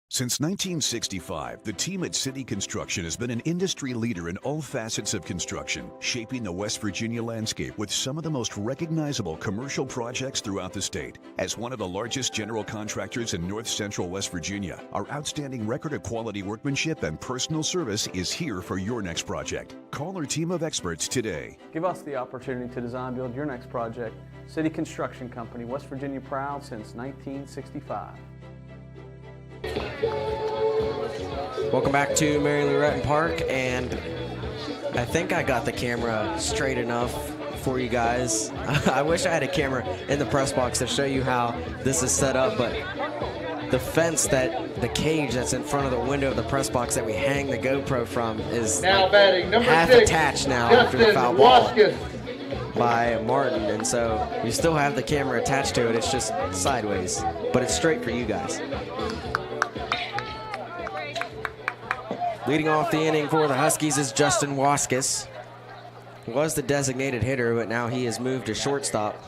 Since 1965, the team at City Construction has been an industry leader in all facets of construction, shaping the West Virginia landscape with some of the most recognizable commercial projects throughout the state. As one of the largest general contractors in North Central West Virginia, our outstanding record of quality workmanship and personal service is here for your next project. Call our team of experts today. Give us the opportunity to design build your next project. City Construction Company, West Virginia proud since 1965. Welcome back to Marion Huskies Park, and I think I got the camera straight enough for you guys. I wish I had a camera in the press box to show you how this is set up, but the fence, the cage that's in front of the window of the press box that we hang the GoPro from is now batting number half 6, attached now Justin after the foul ball Huskies. by Martin, and so you still have the camera attached to it. It's just sideways, but it's straight for you guys. Leading off the inning for the Huskies is Justin Wvssac. Was the designated hitter, but now he has moved to shortstop.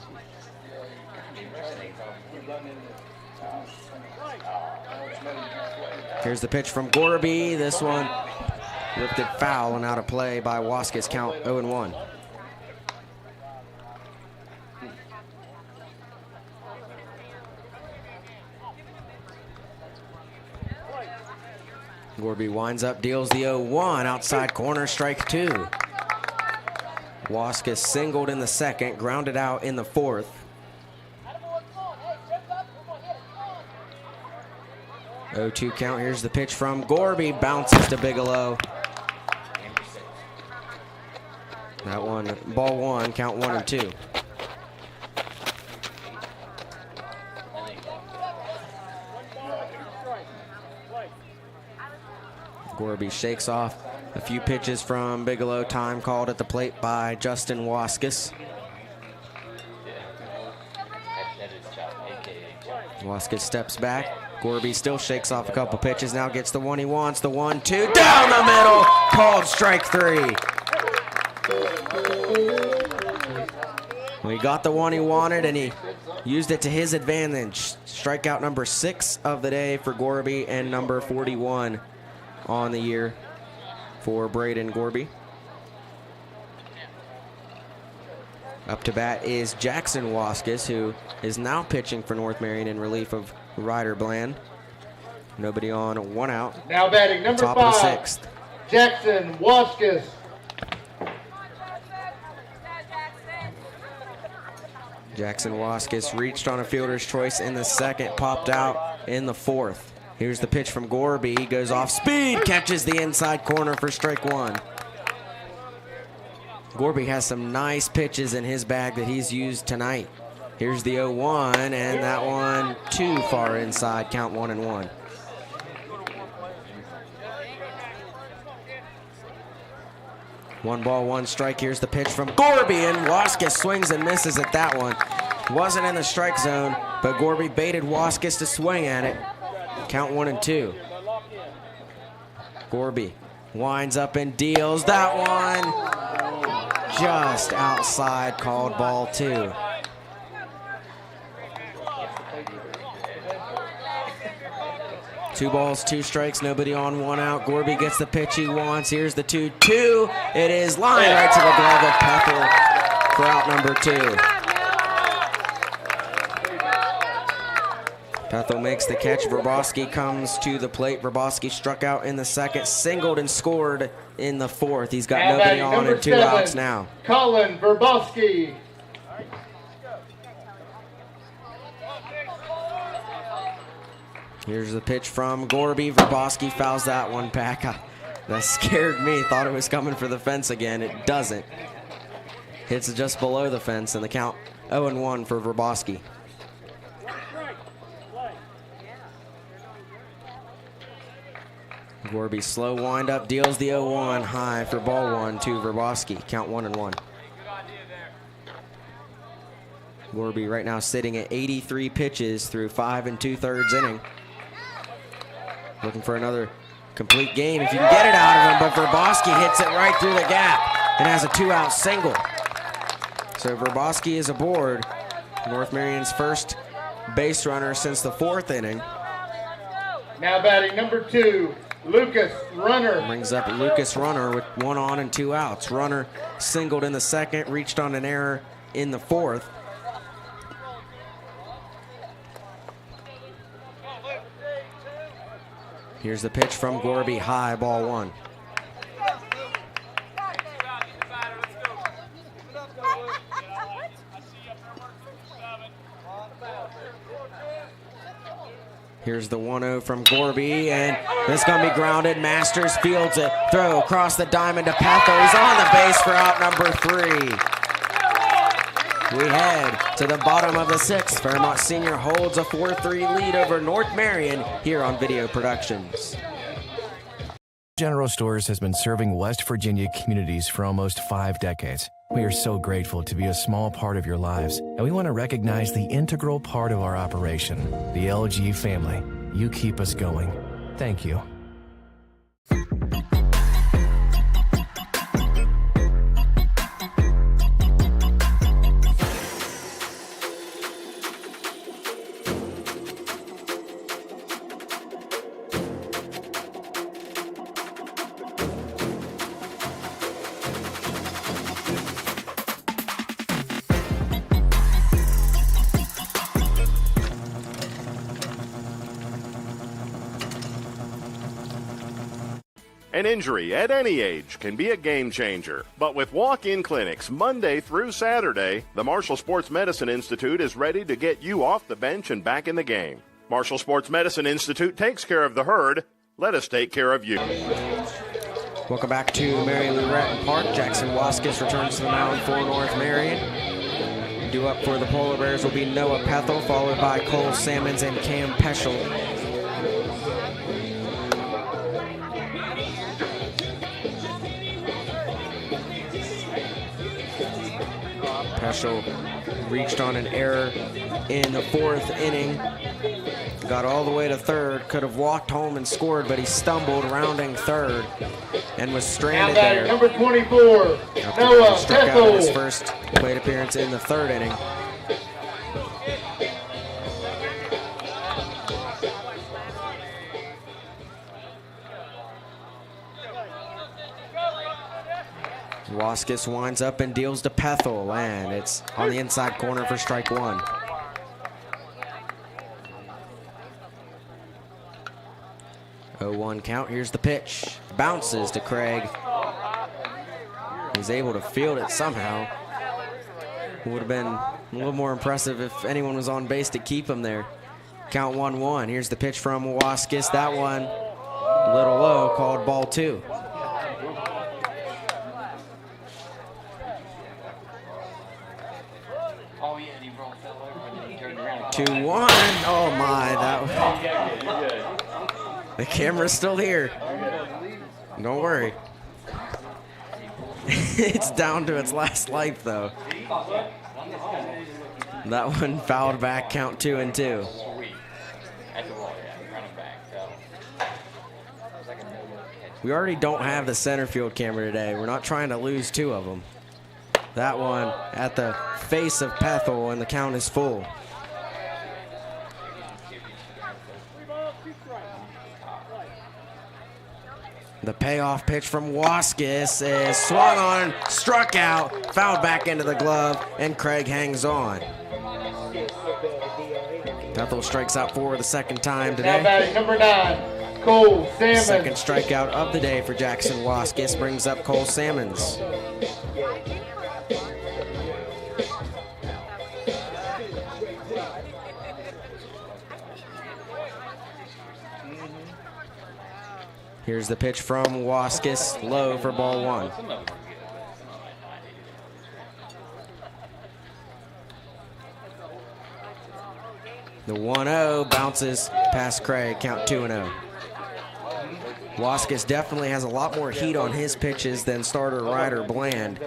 Here's the pitch from Gorby. This one lifted foul and out of play by Wvssac. Count 0-1. Gorby winds up, deals the 0-1, outside corner, strike 2. Wvssac singled in the 2nd, grounded out in the 4th. Oh, 0-2 count. Here's the pitch from Gorby, bounces to Bigelow. That one, ball 1, count 1-2. Gorby shakes off a few pitches from Bigelow. Time called at the plate by Justin Wvssac. Wvssac steps back. Gorby still shakes off a couple pitches. Now gets the one he wants. The 1-2 down the middle. Called strike 3. Well, he got the one he wanted and he used it to his advantage. Strikeout number 6 of the day for Gorby and number 41 on the year for Braden Gorby. Up to bat is Jackson Wvssac, who is now pitching for North Marion in relief of Ryder Bland. Nobody on, 1 out. Now batting number 5, top of the 6th. Jackson Wvssac. Jackson Wvssac reached on a fielder's choice in the 2nd, popped out in the 4th. Here's the pitch from Gorby. He goes off speed, catches the inside corner for strike 1. Gorby has some nice pitches in his bag that he's used tonight. Here's the 0-1, and that one too far inside, count 1-1. One ball, 1 strike. Here's the pitch from Gorby, and Wvssac swings and misses at that one. Wasn't in the strike zone, but Gorby baited Wvssac to swing at it. Count 1-2. Gorby winds up and deals that one. Just outside, called ball 2. Two balls, 2 strikes, nobody on, 1 out. Gorby gets the pitch he wants. Here's the 2-2. It is lined right to the glove of Pethel for out number 2. Pethel makes the catch. Wvssac comes to the plate. Wvssac struck out in the 2nd, singled and scored in the 4th. He's got nobody on and 2 outs now. Colin Wvssac. Here's the pitch from Gorby. Wvssac fouls that one back. That scared me. Thought it was coming for the fence again. It doesn't. Hits just below the fence, and the count 0-1 for Wvssac. Gorby slow windup, deals the 0-1 high for ball 1 to Wvssac. Count 1-1. Gorby right now sitting at 83 pitches through 5 2/3 inning. Looking for another complete game if you can get it out of him, but Wvssac hits it right through the gap and has a 2-out single. So Wvssac is aboard. North Marion's first base runner since the 4th inning. Now batting number 2, Lucas Runner. Brings up Lucas Runner with 1 on and 2 outs. Runner singled in the 2nd, reached on an error in the 4th. Here's the pitch from Gorby, high, ball 1. Here's the 1-0 from Gorby, and this is going to be grounded. Masters fields it, throw across the diamond to Pethel. He's on the base for out number 3. We head to the bottom of the 6th. Fairmont Senior holds a 4-3 lead over North Marion here on Video Productions. General Stores has been serving West Virginia communities for almost 5 decades. We are so grateful to be a small part of your lives, and we want to recognize the integral part of our operation, the LG family. You keep us going. Thank you. An injury at any age can be a game changer. But with walk-in clinics Monday through Saturday, the Marshall Sports Medicine Institute is ready to get you off the bench and back in the game. Marshall Sports Medicine Institute takes care of the herd. Let us take care of you. Welcome back to Marion Huskies Park. Jackson Wvssac returns to the mound for North Marion. Due up for the Polar Bears will be Noah Pethel, followed by Cole Sammons and Cam Peschel. Peschel reached on an error in the 4th inning. Got all the way to 3rd. Could have walked home and scored, but he stumbled rounding 3rd and was stranded there. Number 24, Noah struck out in his first plate appearance in the 3rd inning. Huskies winds up and deals to Pethel, and it's on the inside corner for strike 1. Oh, 1 count. Here's the pitch. Bounces to Craig. He's able to field it somehow. Would have been a little more impressive if anyone was on base to keep him there. Count 1-1. Here's the pitch from Huskies. That one a little low, called ball 2. 2-1. Oh my, the camera's still here. Don't worry. It's down to its last life though. That one fouled back, count 2-2. We already don't have the center field camera today. We're not trying to lose 2 of them. That one at the face of Pethel, and the count is full. The payoff pitch from Huskies is swung on, struck out, fouled back into the glove, and Craig hangs on. Pethel strikes out for the 2nd time today. Now batting number 9, Cole Salmons. 2nd strikeout of the day for Jackson Huskies brings up Cole Salmons. Here's the pitch from Huskies, low for ball 1. The 1-0 bounces past Craig, count 2-0. Huskies definitely has a lot more heat on his pitches than starter Ryder Bland.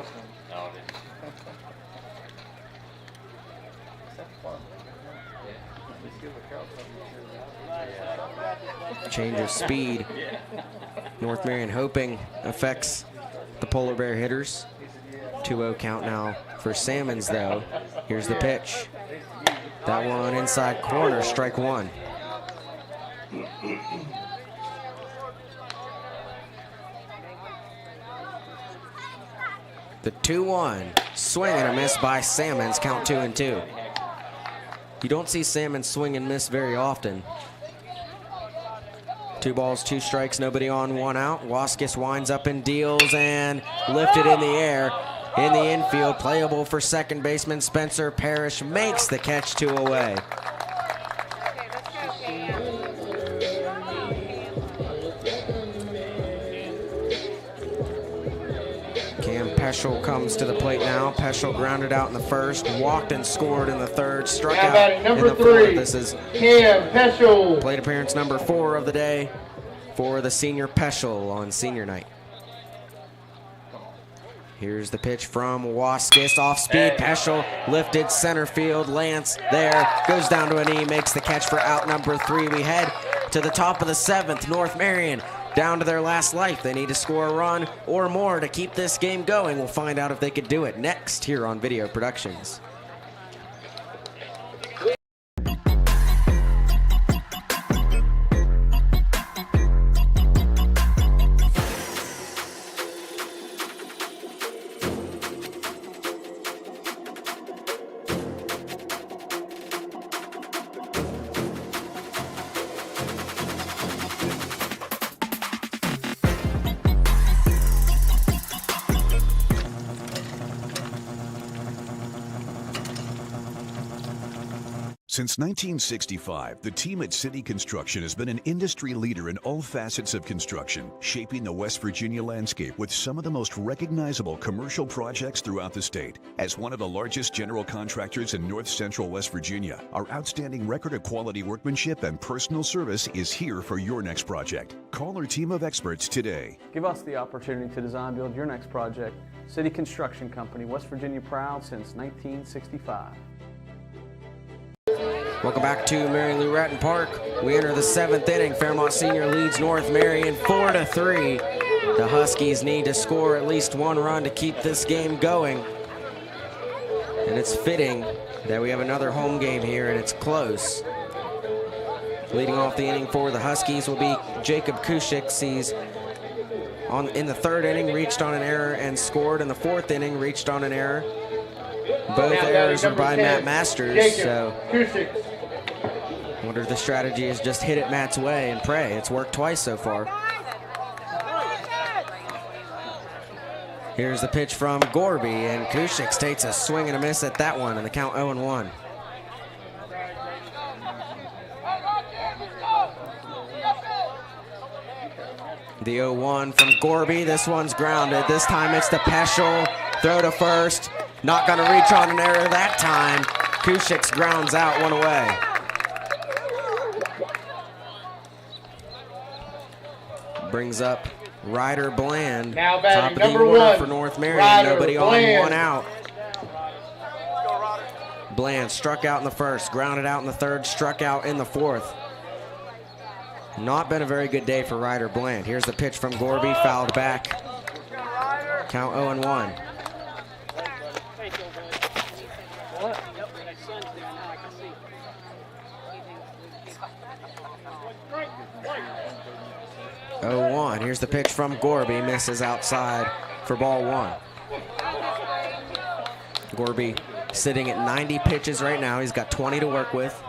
Change of speed. North Marion hoping affects the Polar Bear hitters. 2-0 count now for Salmons though. Here's the pitch. That one inside corner, strike 1. The 2-1, swing and a miss by Salmons, count 2-2. You don't see Salmons swing and miss very often. 2 balls, 2 strikes, nobody on, 1 out. Huskies winds up and deals and lifted in the air. In the infield, playable for 2nd baseman Spencer Parrish makes the catch 2 away. Peschel comes to the plate now. Peschel grounded out in the 1st, walked and scored in the 3rd, struck out in the 4th. This is Peschel. Plate appearance number 4 of the day for the senior Peschel on senior night. Here's the pitch from Huskies, off speed. Peschel lifted center field. Lance there, goes down to a knee, makes the catch for out number 3. We head to the top of the 7th. North Marion down to their last life. They need to score a run or more to keep this game going. We'll find out if they could do it next here on Video Productions. Since 1965, the team at City Construction has been an industry leader in all facets of construction, shaping the West Virginia landscape with some of the most recognizable commercial projects throughout the state. As one of the largest general contractors in north central West Virginia, our outstanding record of quality workmanship and personal service is here for your next project. Call our team of experts today. Give us the opportunity to design build your next project. City Construction Company, West Virginia proud since 1965. Welcome back to Marion Huskies Park. We enter the 7th inning. Fairmont Senior leads North Marion 4-3. The Huskies need to score at least one run to keep this game going. And it's fitting that we have another home game here, and it's close. Leading off the inning for the Huskies will be Jacob Kushix. He's in the 3rd inning, reached on an error and scored. In the 4th inning, reached on an error. Both errors were by Matt Masters, so I wonder if the strategy is just hit it Matt's way and pray. It's worked twice so far. Here's the pitch from Gorby, and Kushix takes a swing and a miss at that one, and the count 0-1. The 0-1 from Gorby. This one's grounded. This time it's the Peschel. Throw to first. Not going to reach on an error that time. Kushix grounds out, one away. Brings up Ryder Bland. Now top batting of the number order 1 for North Marion. Ryder Nobody Bland. on, one out. Bland struck out in the 1st, grounded out in the 3rd, struck out in the 4th. Not been a very good day for Ryder Bland. Here's the pitch from Gorby, fouled back. Count 0-1. Here's the pitch from Gorby, misses outside for ball 1. Gorby sitting at 90 pitches right now. He's got 20 to work with.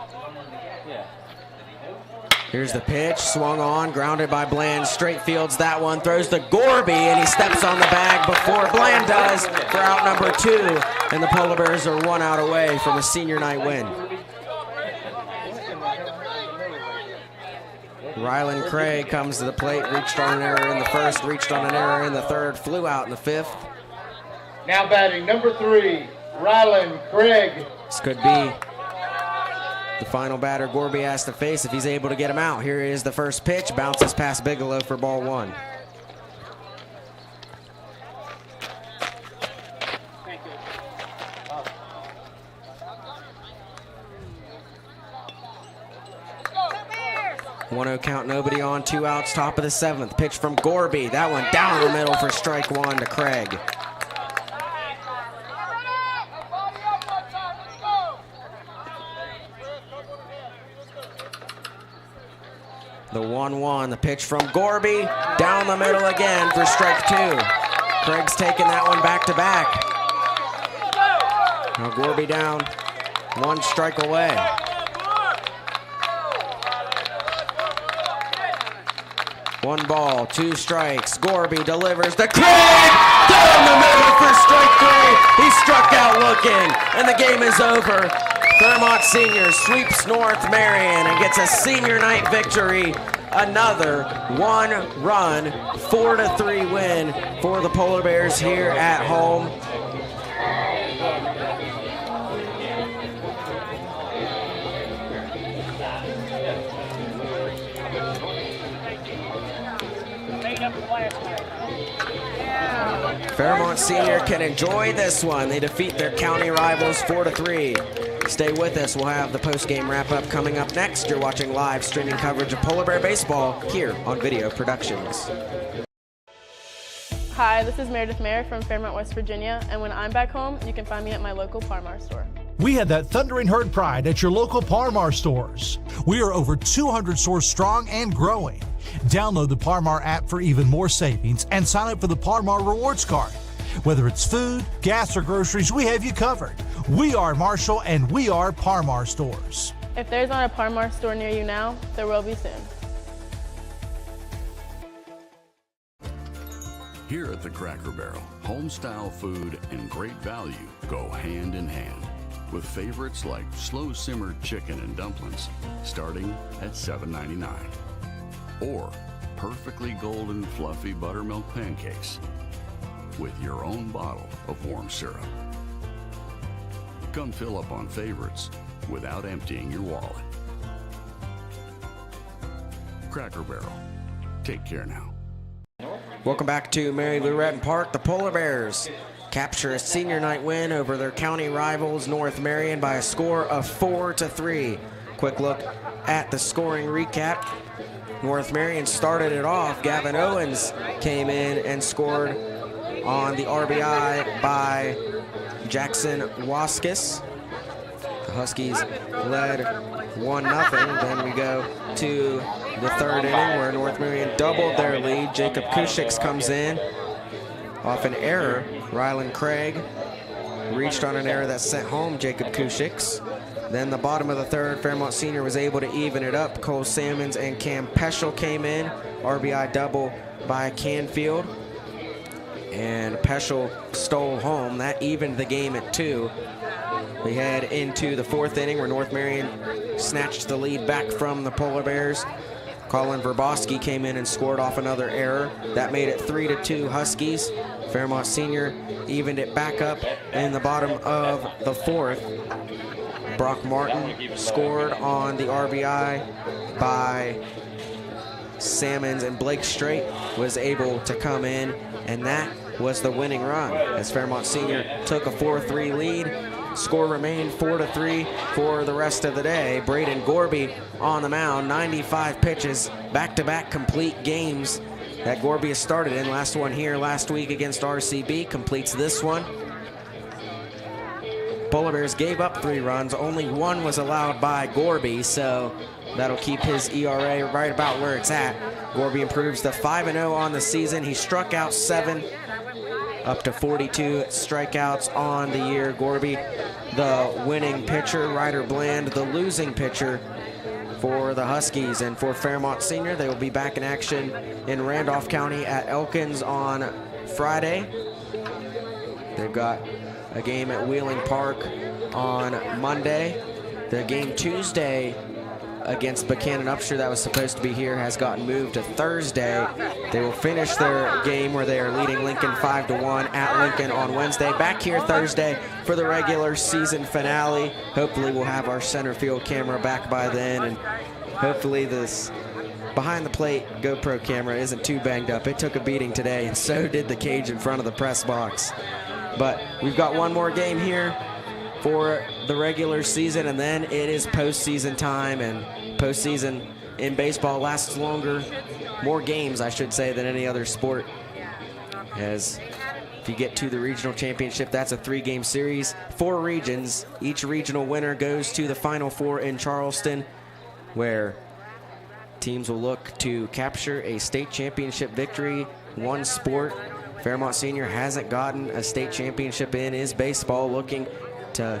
Here's the pitch, swung on, grounded by Bland, straight fields that one, throws to Gorby, and he steps on the bag before Bland does for out number 2, and the Polar Bears are 1 out away from a senior night win. Rylan Craig comes to the plate, reached on an error in the 1st, reached on an error in the 3rd, flew out in the 5th. Now batting number 3, Rylan Craig. This could be the final batter Gorby has to face if he's able to get him out. Here is the first pitch, bounces past Bigelow for ball 1. One 0 count, nobody on, 2 outs, top of the 7th. Pitch from Gorby. That one down the middle for strike 1 to Craig. The 1-1, the pitch from Gorby, down the middle again for strike 2. Craig's taking that one back to back. Now Gorby down, 1 strike away. One ball, 2 strikes. Gorby delivers to Craig, down the middle for strike 3. He struck out looking, and the game is over. Fairmont Senior sweeps North Marion and gets a senior night victory. Another 1-run, 4-3 win for the Polar Bears here at home. Fairmont Senior can enjoy this one. They defeat their county rivals 4-3. Stay with us. We'll have the post-game wrap-up coming up next. You're watching live streaming coverage of Polar Bear Baseball here on Video Productions. Hi, this is Meredith Mayer from Fairmont, West Virginia, and when I'm back home, you can find me at my local Parmar store. We had that thundering herd pride at your local Parmar stores. We are over 200 stores strong and growing. Download the Parmar app for even more savings and sign up for the Parmar Rewards Card. Whether it's food, gas, or groceries, we have you covered. We are Marshall and we are Parmar stores. If there's not a Parmar store near you now, there will be soon. Here at the Cracker Barrel, home-style food and great value go hand in hand. with favorites like slow simmered chicken and dumplings starting at $7.99. Or perfectly golden fluffy buttermilk pancakes with your own bottle of warm syrup. Come fill up on favorites without emptying your wallet. Cracker Barrel. Take care now. Welcome back to Mary Lou Retton Park. The Polar Bears capture a senior night win over their county rivals North Marion by a score of 4-3. Quick look at the scoring recap. North Marion started it off. Gavin Owens came in and scored on the RBI by Jackson Wvssac. The Huskies led 1-0. Then we go to the third inning where North Marion doubled their lead. Jacob Kushix comes in off an error. Rylan Craig reached on an error that sent home Jacob Kushix. Then the bottom of the third, Fairmont Senior was able to even it up. Cole Salmons and Cam Peschel came in. RBI double by Canfield. And Peschel stole home. That evened the game at 2. We head into the fourth inning where North Marion snatched the lead back from the Polar Bears. Colin Verboski came in and scored off another error. That made it 3-2 Huskies. Fairmont Senior evened it back up in the bottom of the fourth. Brock Martin scored on the RBI by Salmons, and Blake Strait was able to come in, and that was the winning run as Fairmont Senior took a 4-3 lead. Score remained 4-3 for the rest of the day. Braden Gorby on the mound, 95 pitches, back-to-back complete games that Gorby has started in. Last one here last week against RCB, completes this one. Polar Bears gave up 3 runs. Only 1 was allowed by Gorby, so that'll keep his ERA right about where it's at. Gorby improves to 5-0 on the season. He struck out 7, up to 42 strikeouts on the year. Gorby, the winning pitcher. Ryder Bland, the losing pitcher for the Huskies. And for Fairmont Senior, they will be back in action in Randolph County at Elkins on Friday. They've got a game at Wheeling Park on Monday. The game Tuesday against Buchanan Upshur that was supposed to be here has gotten moved to Thursday. They will finish their game where they are leading Lincoln 5-1 at Lincoln on Wednesday. Back here Thursday for the regular season finale. Hopefully we'll have our center field camera back by then, and hopefully this behind the plate GoPro camera isn't too banged up. It took a beating today, and so did the cage in front of the press box. But we've got one more game here for the regular season, and then it is postseason time, and postseason in baseball lasts longer, more games I should say, than any other sport. As if you get to the regional championship, that's a 3-game series, 4 regions. Each regional winner goes to the Final Four in Charleston, where teams will look to capture a state championship victory. One sport Fairmont Senior hasn't gotten a state championship in is baseball, looking to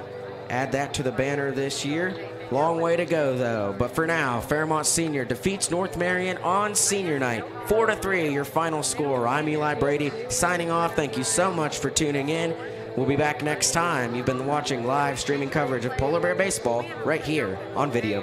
add that to the banner this year. Long way to go though, but for now, Fairmont Senior defeats North Marion on senior night, 4-3 your final score. I'm Eli Brady signing off. Thank you so much for tuning in. We'll be back next time. You've been watching live streaming coverage of Polar Bear baseball right here on Video.